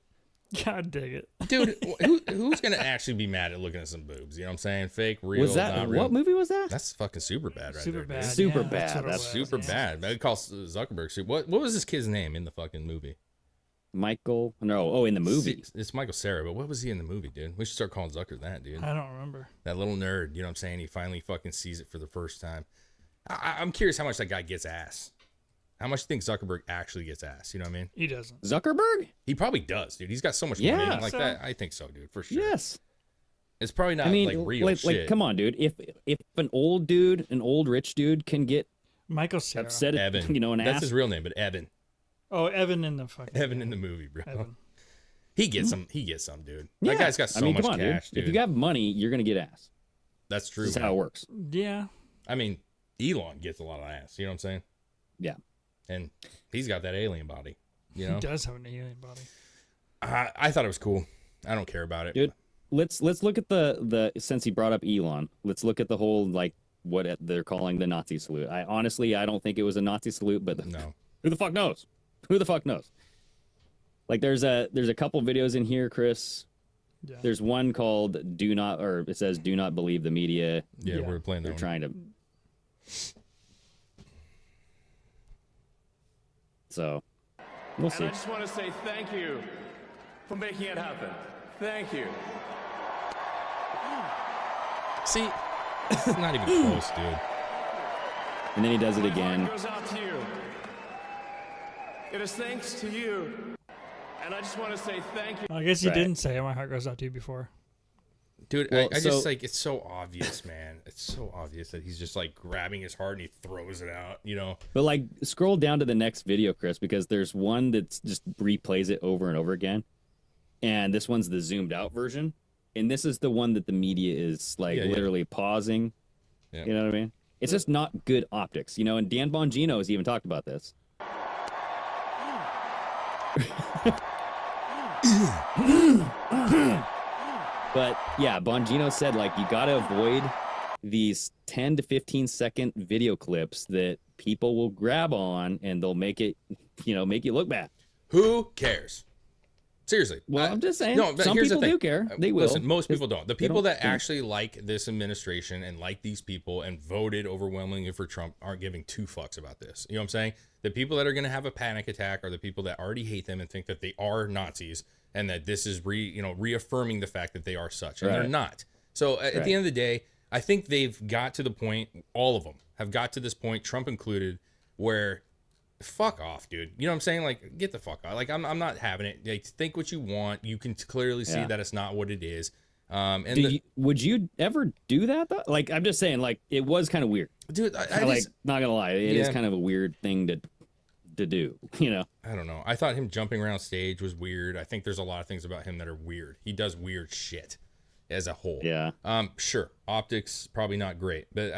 God dig it. Dude, who's going to actually be mad at looking at some boobs? You know what I'm saying? Fake, real, Was that not real. what movie was that? That's fucking super bad right Super there, bad. dude. Super yeah, bad. what it That's was, Super yeah. bad. They call Zuckerberg super. What was this kid's name in the fucking movie? Michael? No. Oh, in the movie. It's Michael Cera, but what was he in the movie, dude? We should start calling Zucker that, dude. I don't remember. That little nerd, you know what I'm saying? He finally fucking sees it for the first time. I'm curious how much that guy gets ass. How much do you think Zuckerberg actually gets ass? You know what I mean? He doesn't. Zuckerberg? He probably does, dude. He's got so much Yeah. money like So- that. I think so, dude, for sure. Yes. It's probably not I mean, like real like, shit. come on, dude. If an old rich dude can get Michael Cera. upset at Evan. you know an That's ass, his real name, but Evan. Oh, Evan in the fucking. Evan in the movie, bro. Evan. He gets some. He gets some, dude. yeah. That guy's got so I mean, much come on, cash, dude. If you got money, you're gonna get ass. That's true. This is man. how it works. Yeah. I mean, Elon gets a lot of ass. You know what I'm saying? Yeah. And he's got that alien body. You know. He does have an alien body. I thought it was cool. I don't care about it. Dude, let's look at the since he brought up Elon, let's look at the whole like what they're calling the Nazi salute. I don't think it was a Nazi salute, but No. who the fuck knows? Who the fuck knows? Like there's a couple videos in here, Chris. Yeah. There's one called "Do Not," or it says "Do not believe the media." Yeah, Yeah. we're playing that They're one. trying to. So, we'll And see. I just want to say thank you for making it happen. Thank you. See, it's not even close, dude. And then he does it My again. heart goes out to you. It is thanks to you. And I just want to say thank you. I guess he Right. didn't say my heart goes out to you before. Dude, Well, I just so- like, it's so obvious, man. It's so obvious that he's just like grabbing his heart and he throws it out, you know? But like, scroll down to the next video, Chris, because there's one that's just replays it over and over again. And this one's the zoomed out version. And this is the one that the media is like Yeah, yeah. literally pausing. Yeah. You know what I mean? It's just not good optics, you know. And Dan Bongino has even talked about this. But yeah, Bongino said like you got to avoid these 10 to 15 second video clips that people will grab on and they'll make it, you know, make you look bad. Who cares? Seriously. Well, I'm just saying, No, but some here's the people thing. do care. They will. Listen, most people don't. The people that don't. actually like this administration and like these people and voted overwhelmingly for Trump aren't giving two fucks about this. You know what I'm saying? The people that are going to have a panic attack are the people that already hate them and think that they are Nazis and that this is reaffirming the fact that they are such, and they're Right. not. So at Right. the end of the day, I think they've got to the point, all of them have got to this point, Trump included, where fuck off, dude. You know what I'm saying? Like, get the fuck off. Like, I'm not having it. Like, think what you want. You can clearly see Yeah. that it's not what it is. Would you ever do that though? Like, I'm just saying, like, it was kind of weird. Dude, I Like, just, not gonna lie, it is Yeah. kind of a weird thing to do. You know? I don't know. I thought him jumping around stage was weird. I think there's a lot of things about him that are weird. He does weird shit as a whole. Yeah. Sure. Optics probably not great, but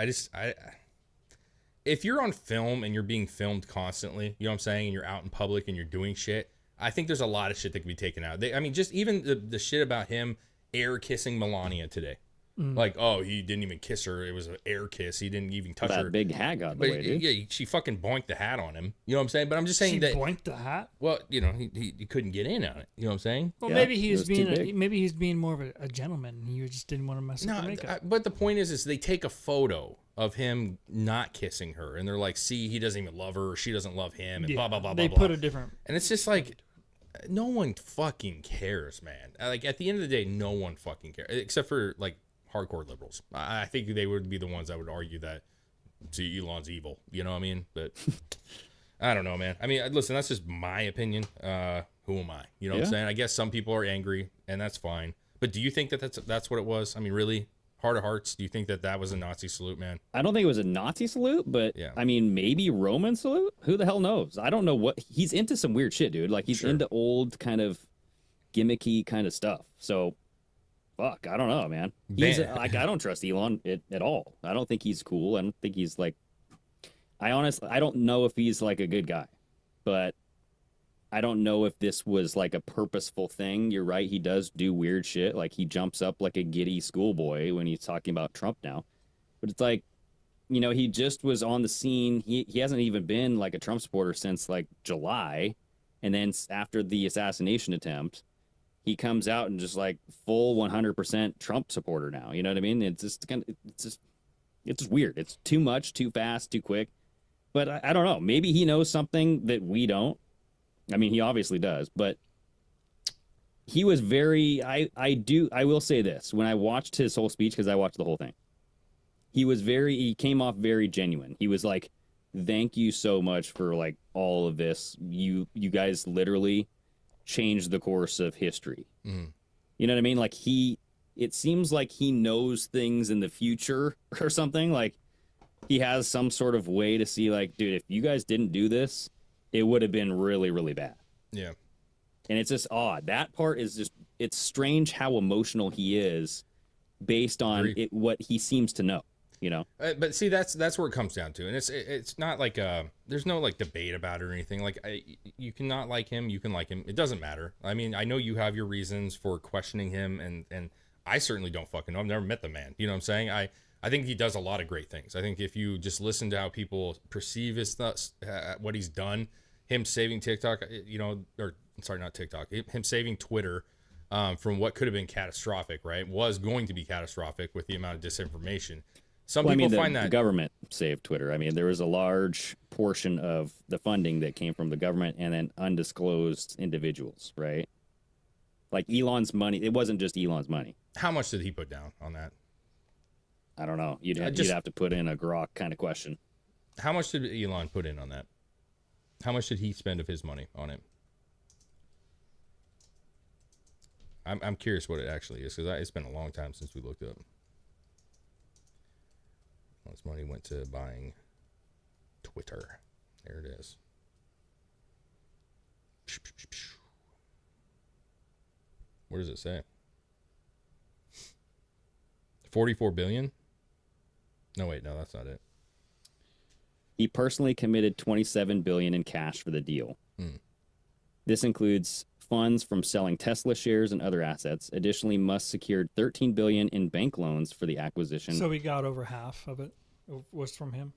if you're on film and you're being filmed constantly, you know what I'm saying, and you're out in public and you're doing shit, I think there's a lot of shit that can be taken out. Just even the shit about him air kissing Melania today. Like, oh, he didn't even kiss her. It was an air kiss. He didn't even touch That her. big hat got in the But way, dude. yeah, she fucking boinked the hat on him. You know what I'm saying? But I'm just saying She that. boinked the hat. Well, you know, he couldn't get in on it. You know what I'm saying? Well, Yeah, maybe it he's was too being big. maybe he's being more of a gentleman. He just didn't want to mess up No, the makeup. but the point is they take a photo of him not kissing her, and they're like, see, he doesn't even love her, or she doesn't love him, and blah blah blah they blah. put blah. a different. And it's just like, no one fucking cares, man. Like, at the end of the day, no one fucking cares, except for like hardcore liberals. I think they would be the ones that would argue that, see, Elon's evil. You know what I mean? But I don't know, man. I mean, listen, that's just my opinion. Who am I? You know what I'm Yeah. saying? I guess some people are angry, and that's fine. But do you think that that's what it was? I mean, really, heart of hearts, do you think that was a Nazi salute, man? I don't think it was a Nazi salute, but Yeah. I mean, maybe Roman salute? Who the hell knows? I don't know what he's into. Some weird shit, dude. Like, he's Sure. into old kind of gimmicky kind of stuff. So, fuck, I don't know, man. He's Man. like, I don't trust Elon at all. I don't think he's cool. I don't think he's like, I don't know if he's like a good guy, but I don't know if this was like a purposeful thing. You're right. He does do weird shit. Like, he jumps up like a giddy schoolboy when he's talking about Trump now. But it's like, you know, he just was on the scene. He hasn't even been like a Trump supporter since like July. And then after the assassination attempt, he comes out and just like full 100% Trump supporter now. You know what I mean? It's just weird. It's too much, too fast, too quick. But I don't know. Maybe he knows something that we don't. I mean, he obviously does, but he was very, I will say this. When I watched his whole speech, because I watched the whole thing, he came off very genuine. He was like, thank you so much for like all of this. You guys literally changed the course of history. Mhm. You know what I mean? Like, it seems like he knows things in the future or something. Like, he has some sort of way to see, like, dude, if you guys didn't do this, it would have been really, really bad. Yeah. And it's just odd. That part is just, it's strange how emotional he is based on Agreed. what he seems to know, you know? But see, that's where it comes down to, and it's not like there's no like debate about it or anything. Like, you cannot like him, you can like him. It doesn't matter. I mean, I know you have your reasons for questioning him, and I certainly don't fucking know. I've never met the man. You know what I'm saying? I think he does a lot of great things. I think if you just listen to how people perceive his what he's done, him saving TikTok, not TikTok, him saving Twitter from what could have been catastrophic, right? Was going to be catastrophic with the amount of disinformation. Some people find that the government saved Twitter. I mean, there was a large portion of the funding that came from the government and then undisclosed individuals, right? Like Elon's money. It wasn't just Elon's money. How much did he put down on that? I don't know. You'd have to put in a grok kind of question. How much did Elon put in on that? How much did he spend of his money on it? I'm curious what it actually is, because it's been a long time since we looked up. All this money went to buying Twitter. There it is. What does it say? 44 billion? No, wait, no, that's not it. He personally committed $27 billion in cash for the deal. This includes funds from selling Tesla shares and other assets. Additionally, Musk secured $13 billion in bank loans for the acquisition. So he got over half of it was from him.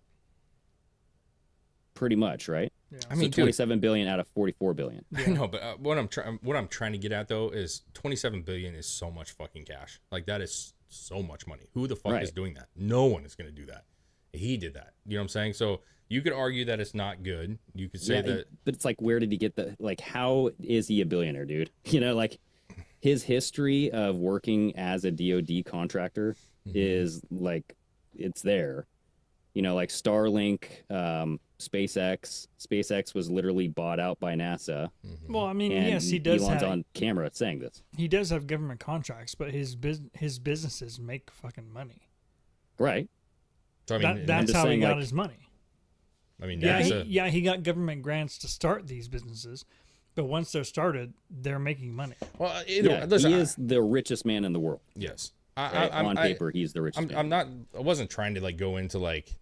Pretty much, right? Yeah. I mean, so $27 billion out of $44 billion. I know, but what I'm trying to get at though is 27 billion is so much fucking cash. Like that is so much money. Who the fuck is doing that? No one is going to do that. He did that. You know what I'm saying? So you could argue that it's not good. You could say that, but it's like, where did he get how is he a billionaire, dude? You know, like his history of working as a DoD contractor is like, it's there. You know, like Starlink, SpaceX. SpaceX was literally bought out by NASA. Well, I mean, and yes, he does. Elon's on camera saying this. He does have government contracts, but his businesses make fucking money. Right. So, I mean, that's how he got his money. I mean, yeah, he got government grants to start these businesses, but once they're started, they're making money. Well, listen, he is the richest man in the world. Yes. On paper, he's the richest man. I wasn't trying to like go into like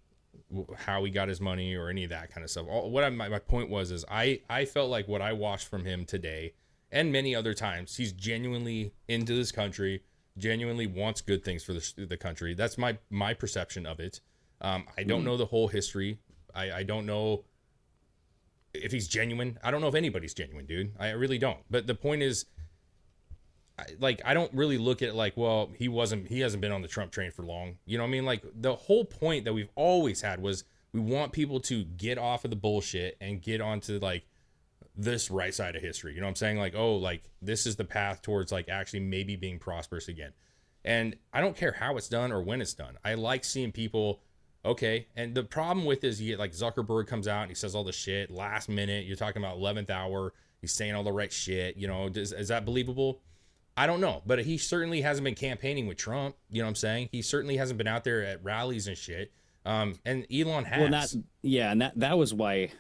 how he got his money or any of that kind of stuff. My point was I felt like what I watched from him today and many other times, he's genuinely into this country, genuinely wants good things for the country. That's my perception of it. I don't know the whole history. I don't know if he's genuine. I don't know if anybody's genuine, dude. I really don't. But the point is, I don't really look at it like, well, he hasn't been on the Trump train for long. You know what I mean? Like the whole point that we've always had was we want people to get off of the bullshit and get onto like this right side of history. You know what I'm saying? Like, oh, like this is the path towards like actually maybe being prosperous again. And I don't care how it's done or when it's done. I like seeing people, okay. And the problem with is you get like Zuckerberg comes out and he says all the shit last minute. You're talking about 11th hour. He's saying all the right shit. You know, is that believable? I don't know, but he certainly hasn't been campaigning with Trump. You know what I'm saying? He certainly hasn't been out there at rallies and shit. And Elon has. Well, and that was why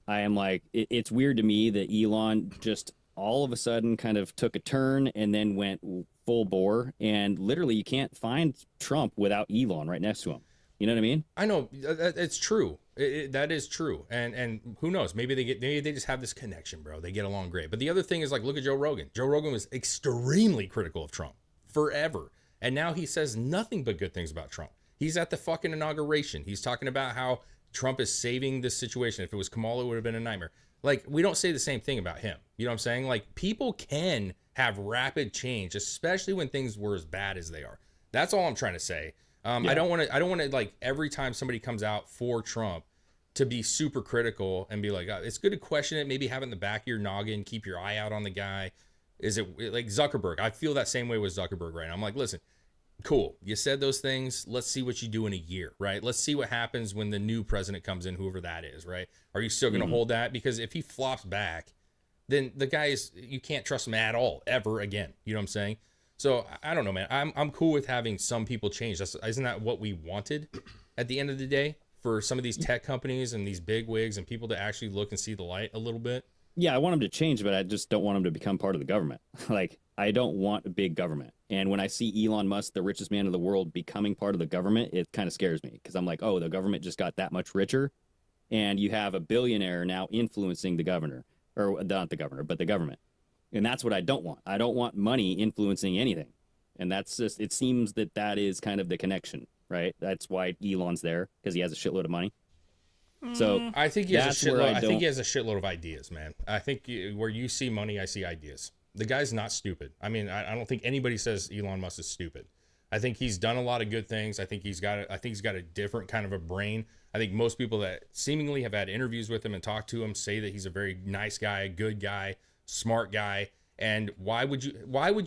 I am like, it's weird to me that Elon just all of a sudden kind of took a turn and then went full bore. And literally, you can't find Trump without Elon right next to him. You know what I mean? I know it's true. That is true. And who knows? Maybe they just have this connection, bro. They get along great. But the other thing is like, look at Joe Rogan. Joe Rogan was extremely critical of Trump forever. And now he says nothing but good things about Trump. He's at the fucking inauguration. He's talking about how Trump is saving this situation. If it was Kamala, it would have been a nightmare. Like, we don't say the same thing about him. You know what I'm saying? Like, people can have rapid change, especially when things were as bad as they are. That's all I'm trying to say. I don't want to like every time somebody comes out for Trump to be super critical and be like, it's good to question it. Maybe have it in the back of your noggin, keep your eye out on the guy. Is it like Zuckerberg? I feel that same way with Zuckerberg right now. I'm like, listen, cool. You said those things. Let's see what you do in a year, right? Let's see what happens when the new president comes in, whoever that is, right? Are you still going to hold that? Because if he flops back, then the guy you can't trust him at all, ever again. You know what I'm saying? So I don't know, man. I'm cool with having some people change. Isn't that what we wanted at the end of the day for some of these tech companies and these big wigs and people to actually look and see the light a little bit? Yeah, I want them to change, but I just don't want them to become part of the government. Like, I don't want a big government. And when I see Elon Musk, the richest man in the world, becoming part of the government, it kind of scares me because I'm like, oh, the government just got that much richer. And you have a billionaire now influencing the governor, or not the governor, but the government. And that's what I don't want. I don't want money influencing anything. And that's just, it seems that is kind of the connection, right? That's why Elon's there, because he has a shitload of money. So I think he has a shitload. I think he has a shitload of ideas, man. I think where you see money, I see ideas. The guy's not stupid. I mean, I don't think anybody says Elon Musk is stupid. I think he's done a lot of good things. I think he's got a different kind of a brain. I think most people that seemingly have had interviews with him and talked to him say that he's a very nice guy, good guy, smart guy. And why would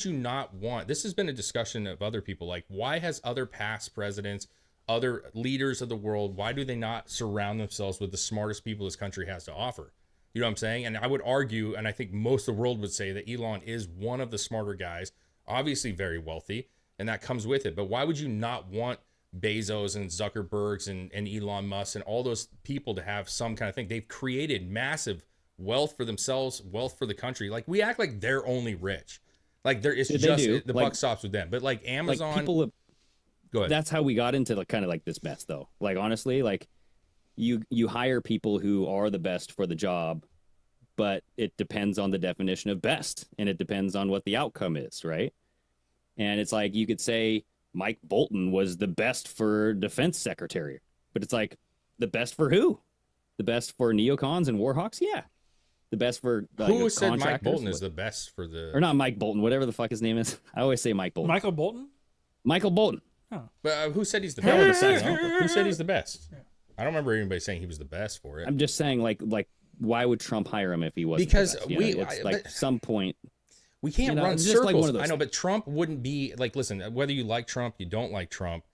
you not want, this has been a discussion of other people, like why has other past presidents other leaders of the world, why do they not surround themselves with the smartest people this country has to offer? You know what I'm saying? And I would argue, and I think most of the world would say, that Elon is one of the smarter guys, obviously very wealthy, and that comes with it. But why would you not want Bezos and Zuckerbergs and Elon Musk and all those people to have some kind of thing? They've created massive wealth for themselves, wealth for the country. Like, we act like they're only rich. Like, it's just the buck stops with them. But like Amazon, like people, go ahead. That's how we got into like kind of like this mess, though. Like, honestly, like you hire people who are the best for the job, but it depends on the definition of best, and it depends on what the outcome is, right? And it's like, you could say Mike Bolton was the best for defense secretary, but it's like, the best for who? The best for neocons and warhawks? Yeah. The best for who said Mike Bolton is the best for the, or not Mike Bolton, whatever the fuck his name is. I always say Mike Bolton. Michael Bolton? Michael Bolton. Oh. But who said he's the best? Who said he's the best? I don't remember anybody saying he was the best for it. I'm just saying, like why would Trump hire him if he wasn't? Because the best? It's like some point. We can't run circles. Like one of those I know, but Trump wouldn't be like, listen, whether you like Trump, you don't like Trump,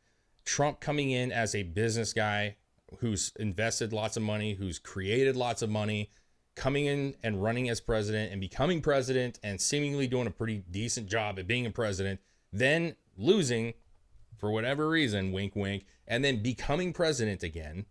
Trump coming in as a business guy who's invested lots of money, who's created lots of money, coming in and running as president and becoming president and seemingly doing a pretty decent job at being a president, then losing for whatever reason, wink, wink, and then becoming president again,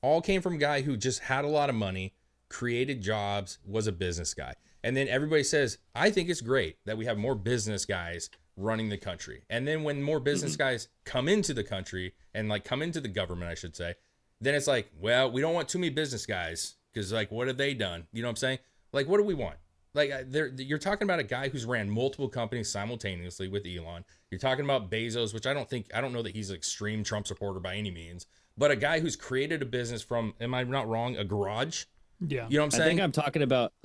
all came from a guy who just had a lot of money, created jobs, was a business guy. And then everybody says, I think it's great that we have more business guys running the country. And then when more business guys come into the country and like come into the government, I should say, then it's like, well, we don't want too many business guys because like, what have they done? You know what I'm saying? Like, what do we want? Like, you're talking about a guy who's ran multiple companies simultaneously with Elon. You're talking about Bezos, which I don't know that he's an extreme Trump supporter by any means, but a guy who's created a business from, am I not wrong, a garage? Yeah. You know what I'm saying? I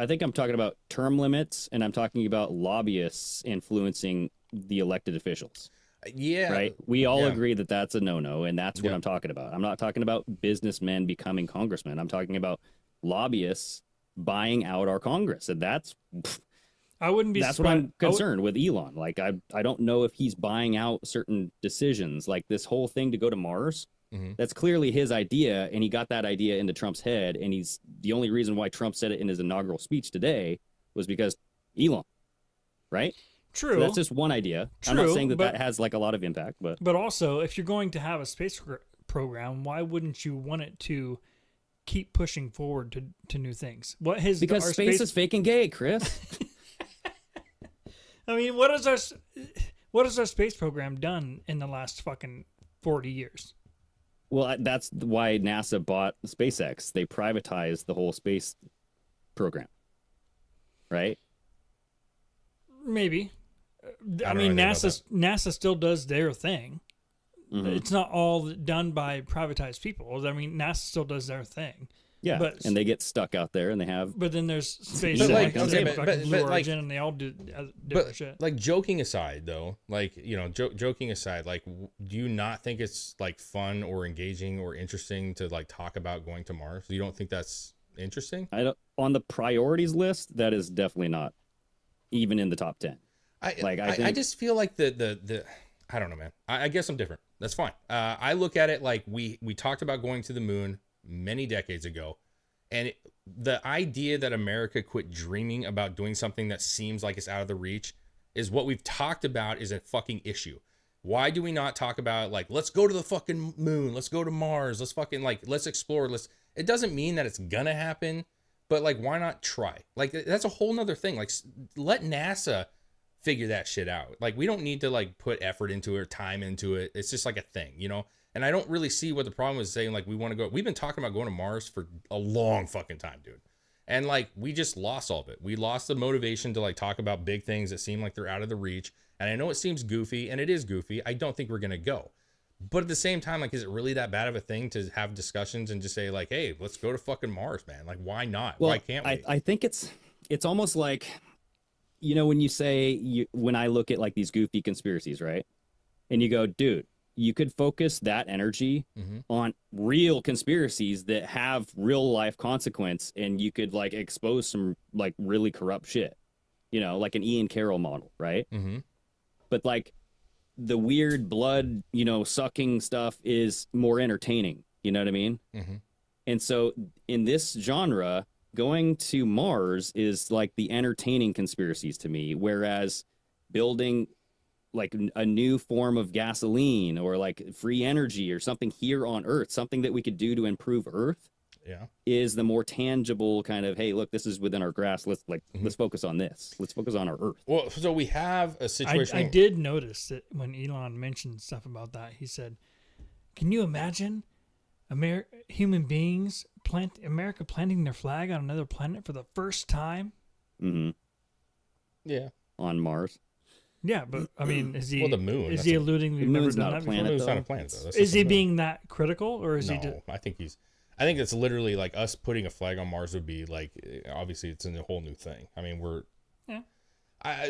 think I'm talking about term limits, and I'm talking about lobbyists influencing the elected officials. Yeah. Right. We all agree that that's a no-no, and that's what I'm talking about. I'm not talking about businessmen becoming congressmen. I'm talking about lobbyists buying out our Congress, and that's what I'm concerned with Elon. Like, I don't know if he's buying out certain decisions, like this whole thing to go to Mars. That's clearly his idea, and he got that idea into Trump's head, and he's the only reason why Trump said it in his inaugural speech today was because Elon, right? True. So that's just one idea. I'm not saying that has like a lot of impact, but also, if you're going to have a space program, why wouldn't you want it to keep pushing forward to new things? Because space is fake and gay, Chris. I mean, what has our space program done in the last fucking 40 years? Well, that's why NASA bought SpaceX. They privatized the whole space program, right? Maybe. I mean, NASA still does their thing. It's not all done by privatized people. I mean, NASA still does their thing. Yeah, and they get stuck out there, and they have. But then there's space, But like, like, Blue Origin, and they all do different shit. Like, joking aside, though, like, you know, joking aside, like, do you not think it's like fun or engaging or interesting to like talk about going to Mars? You don't think that's interesting? On the priorities list, that is definitely not even in the top 10. I just feel like the I don't know, man. I guess I'm different. That's fine. I look at it like we talked about going to the moon many decades ago, and the idea that America quit dreaming about doing something that seems like it's out of the reach is what we've talked about is a fucking issue. Why do we not talk about, like, let's go to the fucking moon, let's go to Mars, let's fucking, like, let's explore, it doesn't mean that it's gonna happen, but like, why not try? Like, that's a whole nother thing. Like, let NASA figure that shit out. Like, we don't need to like put effort into it or time into it. It's just like a thing, you know? And I don't really see what the problem is saying, like, we want to go. We've been talking about going to Mars for a long fucking time, dude. And like, we just lost all of it. We lost the motivation to like talk about big things that seem like they're out of the reach. And I know it seems goofy, and it is goofy. I don't think we're going to go. But at the same time, like, is it really that bad of a thing to have discussions and just say like, hey, let's go to fucking Mars, man? Like, why not? Well, why can't we? I think it's almost like, you know, when you say, when I look at like these goofy conspiracies, right? And you go, dude, you could focus that energy on real conspiracies that have real life consequence, and you could like expose some like really corrupt shit, you know, like an Ian Carroll model, right? But like, the weird blood, sucking stuff is more entertaining. You know what I mean? Mm-hmm. And so in this genre, going to Mars is like the entertaining conspiracies to me, whereas building like a new form of gasoline or like free energy or something here on Earth, something that we could do to improve Earth, is the more tangible kind of, hey, look, this is within our grasp. Let's focus on this. Let's focus on our Earth. Well, so we have a situation. I did notice that when Elon mentioned stuff about that, he said, "Can you imagine human beings America planting their flag on another planet for the first time?" Mm-hmm. Yeah, on Mars. Yeah, but I mean, is he? Well, the moon. Is he alluding we've never done that before? The moon's not a planet, though. Is he being that critical, or is he? No, I think it's literally like us putting a flag on Mars would be like, obviously it's a whole new thing. I mean, I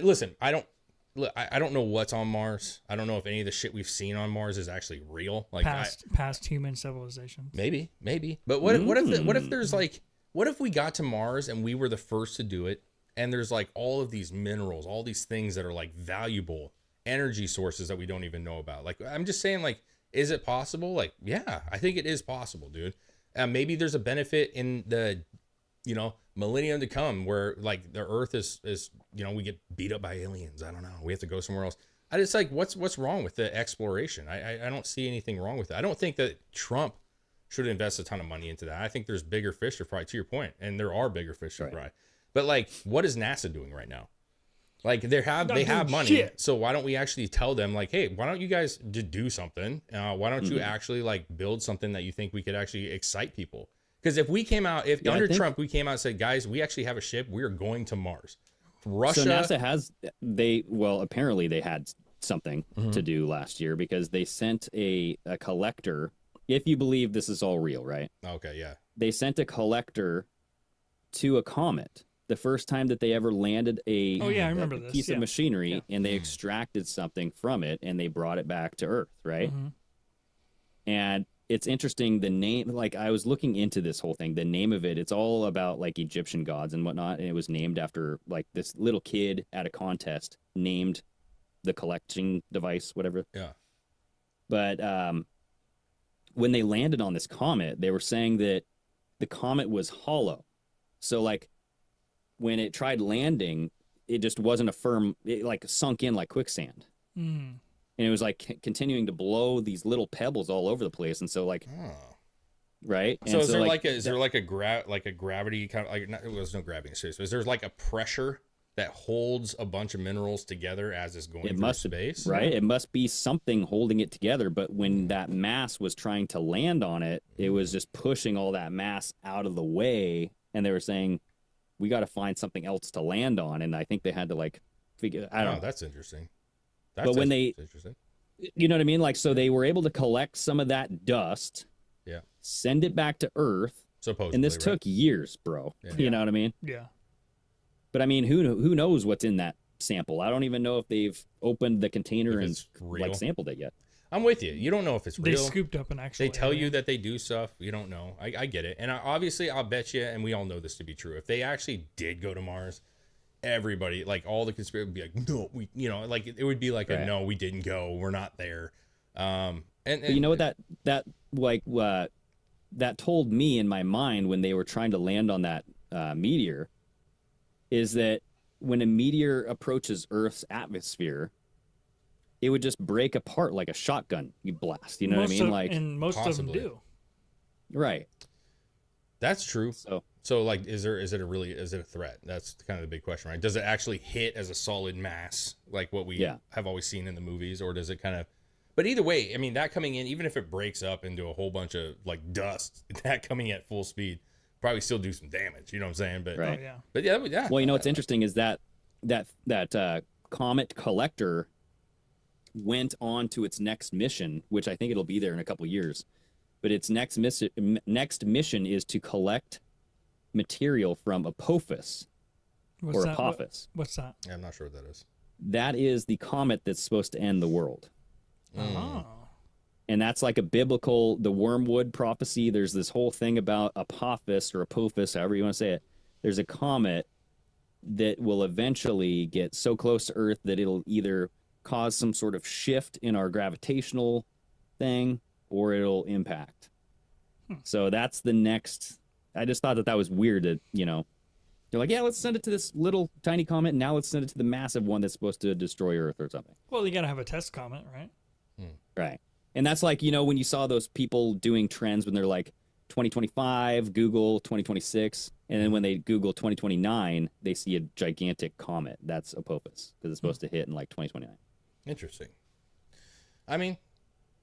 don't know what's on Mars. I don't know if any of the shit we've seen on Mars is actually real. Like past human civilization. Maybe. But what if there's like, what if we got to Mars and we were the first to do it? And there's like all of these minerals, all these things that are like valuable energy sources that we don't even know about. Like, I'm just saying, like, is it possible? Like, yeah, I think it is possible, dude. Maybe there's a benefit in the, millennium to come where like the Earth is, we get beat up by aliens. I don't know. We have to go somewhere else. I just like, what's wrong with the exploration? I don't see anything wrong with it. I don't think that Trump should invest a ton of money into that. I think there's bigger fish to fry, to your point, and there are bigger fish to fry. But like, what is NASA doing right now? Like they have money, shit. So why don't we actually tell them like, hey, why don't you guys do something? Why don't you actually like build something that you think we could actually excite people? Because if we came out, Trump, we came out and said, guys, we actually have a ship. We are going to Mars. Russia. So NASA apparently they had something to do last year because they sent a collector. If you believe this is all real, right? Okay, yeah. They sent a collector to a comet. The first time that they ever landed a piece of machinery, and they extracted something from it and they brought it back to Earth, right? Mm-hmm. And it's interesting, the name, like I was looking into this whole thing, the name of it, it's all about like Egyptian gods and whatnot, and it was named after like this little kid at a contest named the collecting device, whatever. Yeah. But when they landed on this comet, they were saying that the comet was hollow. So like, when it tried landing, it just wasn't a firm, it like sunk in like quicksand. And it was like continuing to blow these little pebbles all over the place. And so like, right. So is there like a gravity kind of like, it was no gravity in space, but is there like a pressure that holds a bunch of minerals together as it's going through space? Right. It must be something holding it together. But when that mass was trying to land on it, it was just pushing all that mass out of the way. And they were saying, we got to find something else to land on. And I think they had to like figure, I don't know. That's interesting. But when interesting. You know what I mean? Like, so they were able to collect some of that dust, send it back to Earth. Supposedly, and this took years, bro. Yeah. You know what I mean? Yeah. But I mean, who knows what's in that sample? I don't even know if they've opened the container and like sampled it yet. I'm with you. You don't know if it's real. They scooped up an actual. They tell you that they do stuff. You don't know. I get it. And obviously, I'll bet you, and we all know this to be true. If they actually did go to Mars, everybody, like all the conspirators would be like, no, like it would be like a no, we didn't go. We're not there. And you know what that told me in my mind when they were trying to land on that meteor is that when a meteor approaches Earth's atmosphere, it would just break apart like a shotgun you blast. You know what I mean? And most possibly. Of them do. Right. That's true. So like, is it a threat? That's kind of the big question, right? Does it actually hit as a solid mass like what we have always seen in the movies, or does it kind of? But either way, I mean, that coming in, even if it breaks up into a whole bunch of like dust, that coming at full speed probably still do some damage. You know what I'm saying? But right. But yeah. Well, what's interesting is that Comet collector went on to its next mission, which I think it'll be there in a couple years. But its next mission is to collect material from Apophis Apophis. What's that? Yeah, I'm not sure what that is. That is the comet that's supposed to end the world. Oh. And that's like the wormwood prophecy. There's this whole thing about Apophis, however you want to say it. There's a comet that will eventually get so close to Earth that it'll either cause some sort of shift in our gravitational thing, or it'll impact. So that's the next. I just thought that was weird that, they're like, yeah, let's send it to this little tiny comet. And now let's send it to the massive one that's supposed to destroy Earth or something. Well, you got to have a test comet, right? Right. And that's like, when you saw those people doing trends when they're like 2025, Google 2026. And then when they Google 2029, they see a gigantic comet. That's Apophis because it's supposed to hit in like 2029. Interesting. I mean,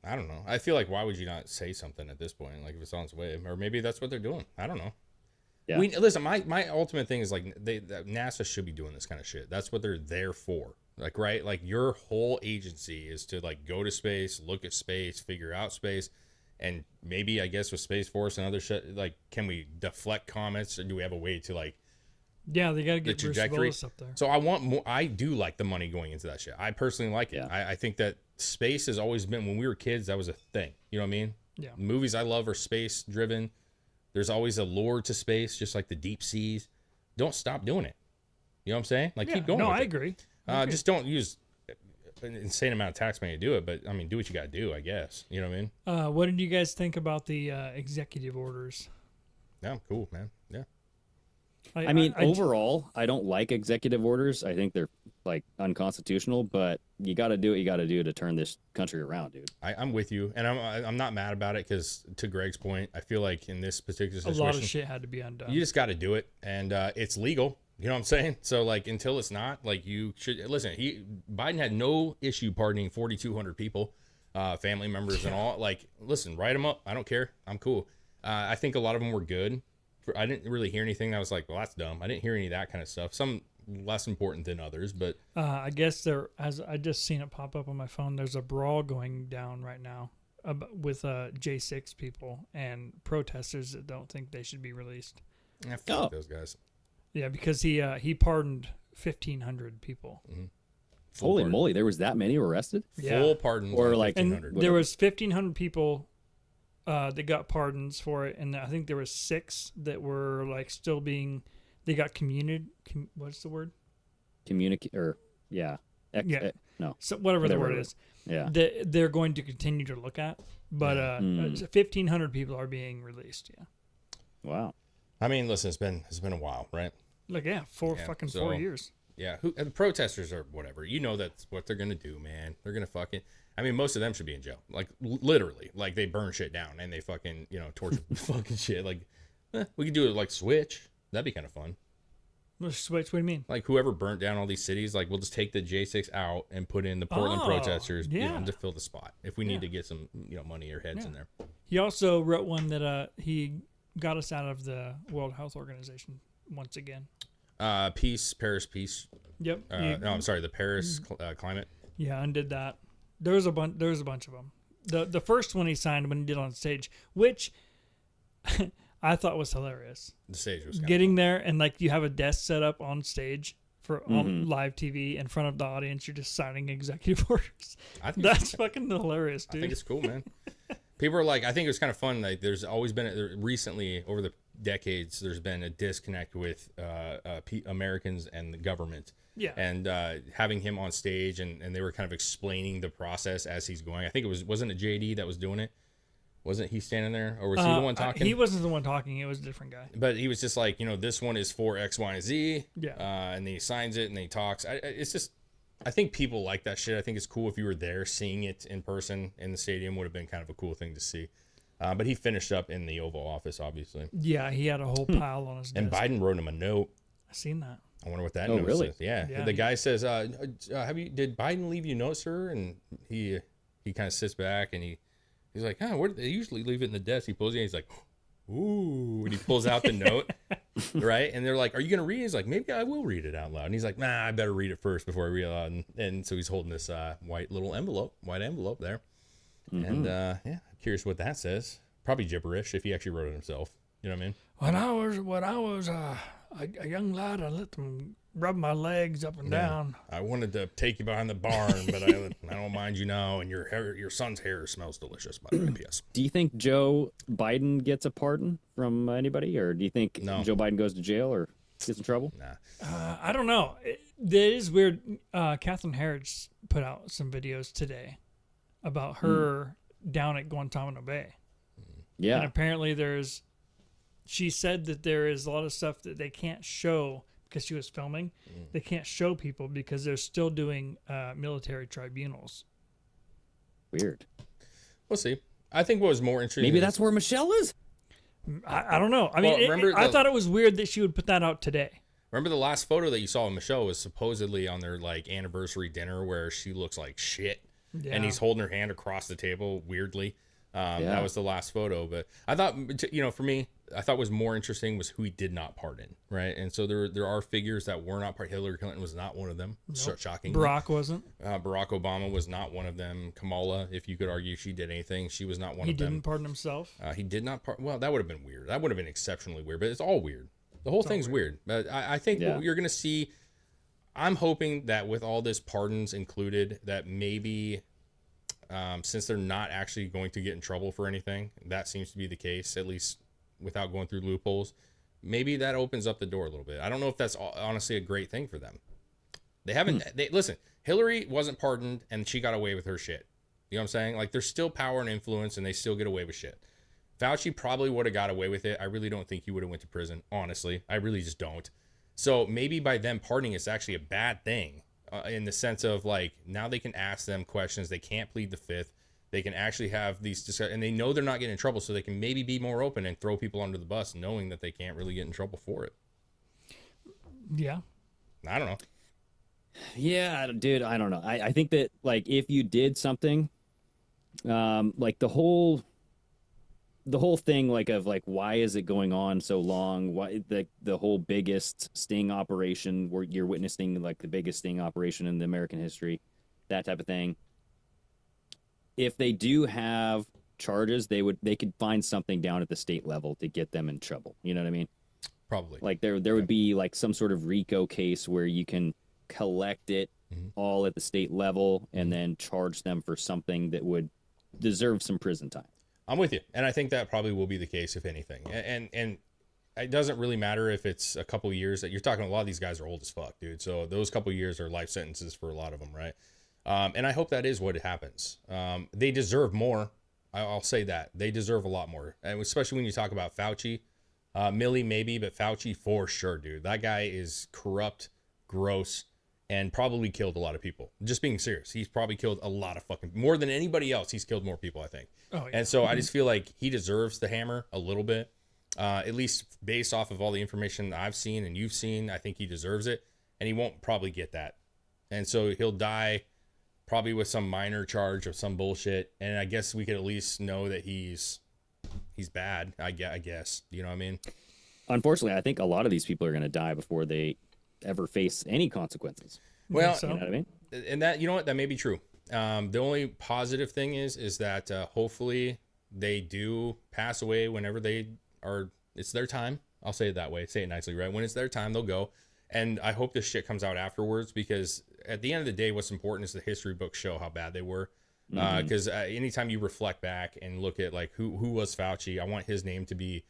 I don't know. I feel like why would you not say something at this point? Like if it's on its way, or maybe that's what they're doing. I don't know. Yeah. Listen, my ultimate thing is like NASA should be doing this kind of shit. That's what they're there for. Like, right? Like your whole agency is to like go to space, look at space, figure out space. And maybe, I guess, with Space Force and other shit, like, can we deflect comets, or do we have a way to, like, yeah, they got to the get Bruce trajectory Willis up there. So I want more. I do like the money going into that shit. I personally like it. Yeah. I think that space has always been, when we were kids, that was a thing. You know what I mean? Yeah. Movies I love are space driven. There's always a lure to space, just like the deep seas. Don't stop doing it. You know what I'm saying? Like, keep going. No, with I it. agree. Just don't use an insane amount of tax money to do it. But I mean, do what you got to do, I guess. You know what I mean? What did you guys think about the executive orders? Yeah, cool, man. Yeah. I mean, overall, I don't like executive orders. I think they're like unconstitutional, but you got to do what you got to do to turn this country around, dude. I'm with you, and I'm not mad about it because, to Greg's point, I feel like in this particular a situation, lot of shit had to be undone. you just got to do it, and it's legal. You know what I'm saying? So like, until it's not, like, you should listen. Biden had no issue pardoning 4,200 people, family members and all. Like, listen, write them up. I don't care. I'm cool. I think a lot of them were good. I didn't really hear anything that was like, well, that's dumb. I didn't hear any of that kind of stuff. Some less important than others, but I guess as I just seen it pop up on my phone, there's a brawl going down right now with J6 people and protesters that don't think they should be released. Fuck those guys. Yeah, because he pardoned 1,500 people. Mm-hmm. Holy moly, there was that many arrested? Yeah. Full pardons, or on like, 1,500. There was 1,500 people that got pardons for it, and I think there was 6 that were like still being. They got what's the word? Communicate or no. So whatever the word is. Yeah. They're going to continue to look at, but 1,500 people are being released. Yeah. Wow. I mean, listen, it's been a while, right? Like, yeah, 4 years. Yeah, and the protesters are whatever. You know that's what they're gonna do, man. They're gonna fucking. I mean, most of them should be in jail. Like, literally, like they burn shit down and they fucking, torture fucking shit. Like, we could do it like Switch. That'd be kind of fun. Switch? What do you mean? Like, whoever burnt down all these cities, like, we'll just take the J6 out and put in the Portland protesters, to fill the spot if we need to get some, money or heads in there. He also wrote one that he got us out of the World Health Organization once again. Paris peace. Yep. No, I'm sorry, the Paris climate. Yeah, undid that. There was a bunch of them. The first one he signed when he did on stage, which I thought was hilarious. The stage was getting there and like you have a desk set up on stage for live TV in front of the audience. You're just signing executive orders. That's fucking hilarious, dude. I think it's cool, man. People are like, I think it was kind of fun. Like, there's always been recently over the decades, there's been a disconnect with Americans and the government. Yeah. And having him on stage and they were kind of explaining the process as he's going. I think wasn't it JD that was doing it? Wasn't he standing there, or was he the one talking? He wasn't the one talking. It was a different guy. But he was just like, this one is for X, Y, and Z. Yeah. And then he signs it and then he talks. It's just, I think people like that shit. I think it's cool if you were there seeing it in person in the stadium. Would have been kind of a cool thing to see. But he finished up in the Oval Office, obviously. Yeah, he had a whole pile on his desk. And Biden wrote him a note. I seen that. I wonder what that note really? says. Yeah. The guy says, did Biden leave you notes, sir? And he kind of sits back and he's like, where do they usually leave it in the desk? He pulls it and he's like, ooh, and he pulls out the note, right? And they're like, are you going to read it? He's like, maybe I will read it out loud. And he's like, nah, I better read it first before I read it out loud. And so he's holding this white envelope there. And I'm curious what that says. Probably gibberish if he actually wrote it himself. You know what I mean? When I was a young lad, I let them rub my legs up and down. I wanted to take you behind the barn, but I don't mind you now. And your son's hair smells delicious, by the way. P.S. Do you think Joe Biden gets a pardon from anybody, or do you think Joe Biden goes to jail or gets in trouble? Nah. I don't know. That is weird. Catherine Harris put out some videos today about her down at Guantanamo Bay. Yeah. And apparently she said that there is a lot of stuff that they can't show because she was filming. They can't show people because they're still doing military tribunals. Weird. We'll see. I think what was more interesting. Maybe that's where Michelle is. I don't know. I mean, I thought it was weird that she would put that out today. Remember the last photo that you saw of Michelle was supposedly on their like anniversary dinner where she looks like shit, and he's holding her hand across the table weirdly. That was the last photo. But I thought, for me, I thought was more interesting was who he did not pardon, right? And so there are figures that were not pardoned. Hillary Clinton was not one of them. Nope. Shocking. Barack wasn't. Barack Obama was not one of them. Kamala, if you could argue she did anything, she was not one of them. He didn't pardon himself. He did not pardon. Well, that would have been weird. That would have been exceptionally weird. But it's all weird. The whole thing's weird. But I think what you're going to see, I'm hoping that with all this pardons included, that maybe since they're not actually going to get in trouble for anything, that seems to be the case, at least without going through loopholes, maybe that opens up the door a little bit. I don't know if that's honestly a great thing for them. They haven't, listen, Hillary wasn't pardoned and she got away with her shit. You know what I'm saying? Like there's still power and influence and they still get away with shit. Fauci probably would have got away with it. I really don't think he would have went to prison. Honestly, I really just don't. So maybe by them pardoning, it's actually a bad thing in the sense of like, now they can ask them questions. They can't plead the fifth. They can actually have these discussions and they know they're not getting in trouble. So they can maybe be more open and throw people under the bus knowing that they can't really get in trouble for it. Yeah. I don't know. Yeah, dude, I don't know. I think that like if you did something, like the whole thing like of like why is it going on so long, why the whole biggest sting operation where you're witnessing like the biggest sting operation in the American history, that type of thing. If they do have charges, they could find something down at the state level to get them in trouble, you know what I mean? Probably. Like there would be like some sort of RICO case where you can collect it all at the state level and then charge them for something that would deserve some prison time. I'm with you. And I think that probably will be the case, if anything. And it doesn't really matter if it's a couple years. That you're talking, a lot of these guys are old as fuck, dude. So those couple years are life sentences for a lot of them, right? And I hope that is what happens. They deserve more. I'll say that. They deserve a lot more. And especially when you talk about Fauci. Milley maybe, but Fauci for sure, dude. That guy is corrupt, gross, and probably killed a lot of people. Just being serious. He's probably killed a lot of fucking, more than anybody else. He's killed more people, I think. Oh, yeah. And so I just feel like he deserves the hammer a little bit. At least based off of all the information I've seen and you've seen, I think he deserves it. And he won't probably get that. And so he'll die probably with some minor charge of some bullshit. And I guess we could at least know that he's bad, I guess. You know what I mean? Unfortunately, I think a lot of these people are going to die before they ever face any consequences. Well, you know what I mean? And that, you know what, that may be true. The only positive thing is that hopefully they do pass away whenever it's their time. I'll say it that way, say it nicely, right? When it's their time, they'll go. And I hope this shit comes out afterwards, because at the end of the day, what's important is the history books show how bad they were. Because anytime you reflect back and look at like who was Fauci, I want his name to be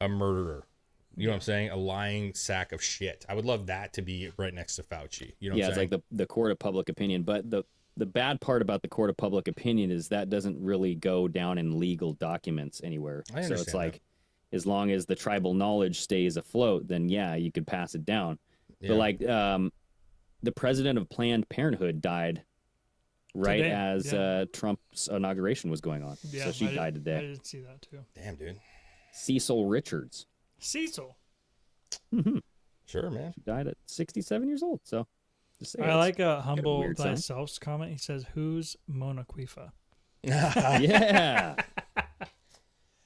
a murderer. You know what I'm saying? A lying sack of shit. I would love that to be right next to Fauci. You know what I'm saying? It's like the court of public opinion. But the bad part about the court of public opinion is that doesn't really go down in legal documents anywhere. I understand so it's like, that. As long as the tribal knowledge stays afloat, then yeah, you could pass it down. Yeah. But like the president of Planned Parenthood died right today, as Trump's inauguration was going on. Yeah, so she died today. I didn't see that too. Damn, dude. Cecil Richards. Cecil. Mm-hmm. Sure, man. She died at 67 years old. So just say I like a humble weird sign. thyself's comment. He says, "Who's Mona Quifa?" Yeah.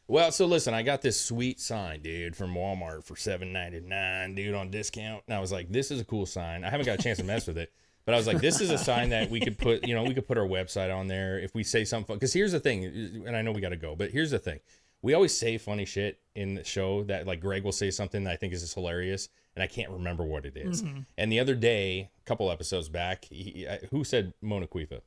Well, so listen, I got this sweet sign, dude, from Walmart for $7.99, dude, on discount. And I was like, this is a cool sign. I haven't got a chance to mess with it, but I was like, this is a sign that we could put, we could put our website on there if we say something. Because here's the thing, and I know we got to go, but here's the thing. We always say funny shit in the show that like Greg will say something that I think is just hilarious, and I can't remember what it is. Mm-hmm. And the other day, a couple episodes back, who said Mona Quifa?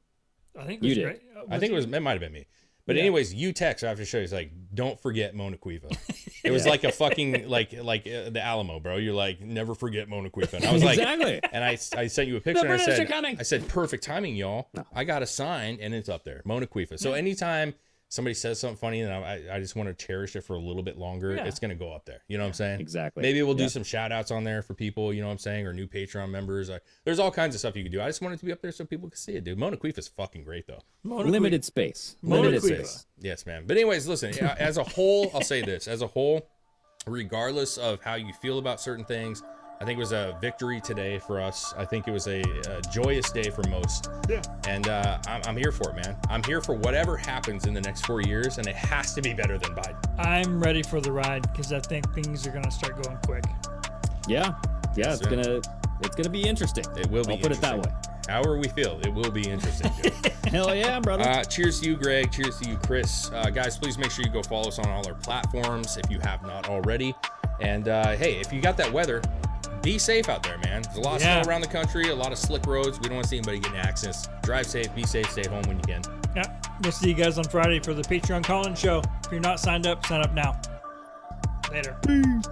I think it was You did. great. I think it might have been me. But anyways, you text after the show. He's like, don't forget Mona Quifa. It was like a fucking like the Alamo, bro. You're like, never forget Montecuefa. And I was like, Exactly. And I sent you a picture. The And British are coming. I said, perfect timing, y'all. No. I got a sign, and it's up there, Montecuefa. So anytime somebody says something funny, and I just want to cherish it for a little bit longer, it's gonna go up there. You know what I'm saying? Exactly. Maybe we'll do some shout outs on there for people. You know what I'm saying? Or new Patreon members. There's all kinds of stuff you can do. I just want it to be up there so people can see it, dude. Montecuefa is fucking great, though. Limited space. Limited space. Yes, man. But anyways, listen. As a whole, I'll say this: as a whole, regardless of how you feel about certain things, I think it was a victory today for us. I think it was a joyous day for most. Yeah. And I'm here for it, man. I'm here for whatever happens in the next 4 years, and it has to be better than Biden. I'm ready for the ride because I think things are gonna start going quick. Yeah. Yes, It's gonna be interesting. It will be. I'll put it that way. However we feel, it will be interesting. Hell yeah, brother. Cheers to you, Greg. Cheers to you, Chris. Guys, please make sure you go follow us on all our platforms if you have not already. And hey, if you got that weather, be safe out there, man. There's a lot of snow around the country, a lot of slick roads. We don't want to see anybody getting accidents. Drive safe, be safe, stay home when you can. Yeah. We'll see you guys on Friday for the Patreon call-in show. If you're not signed up, sign up now. Later. Peace.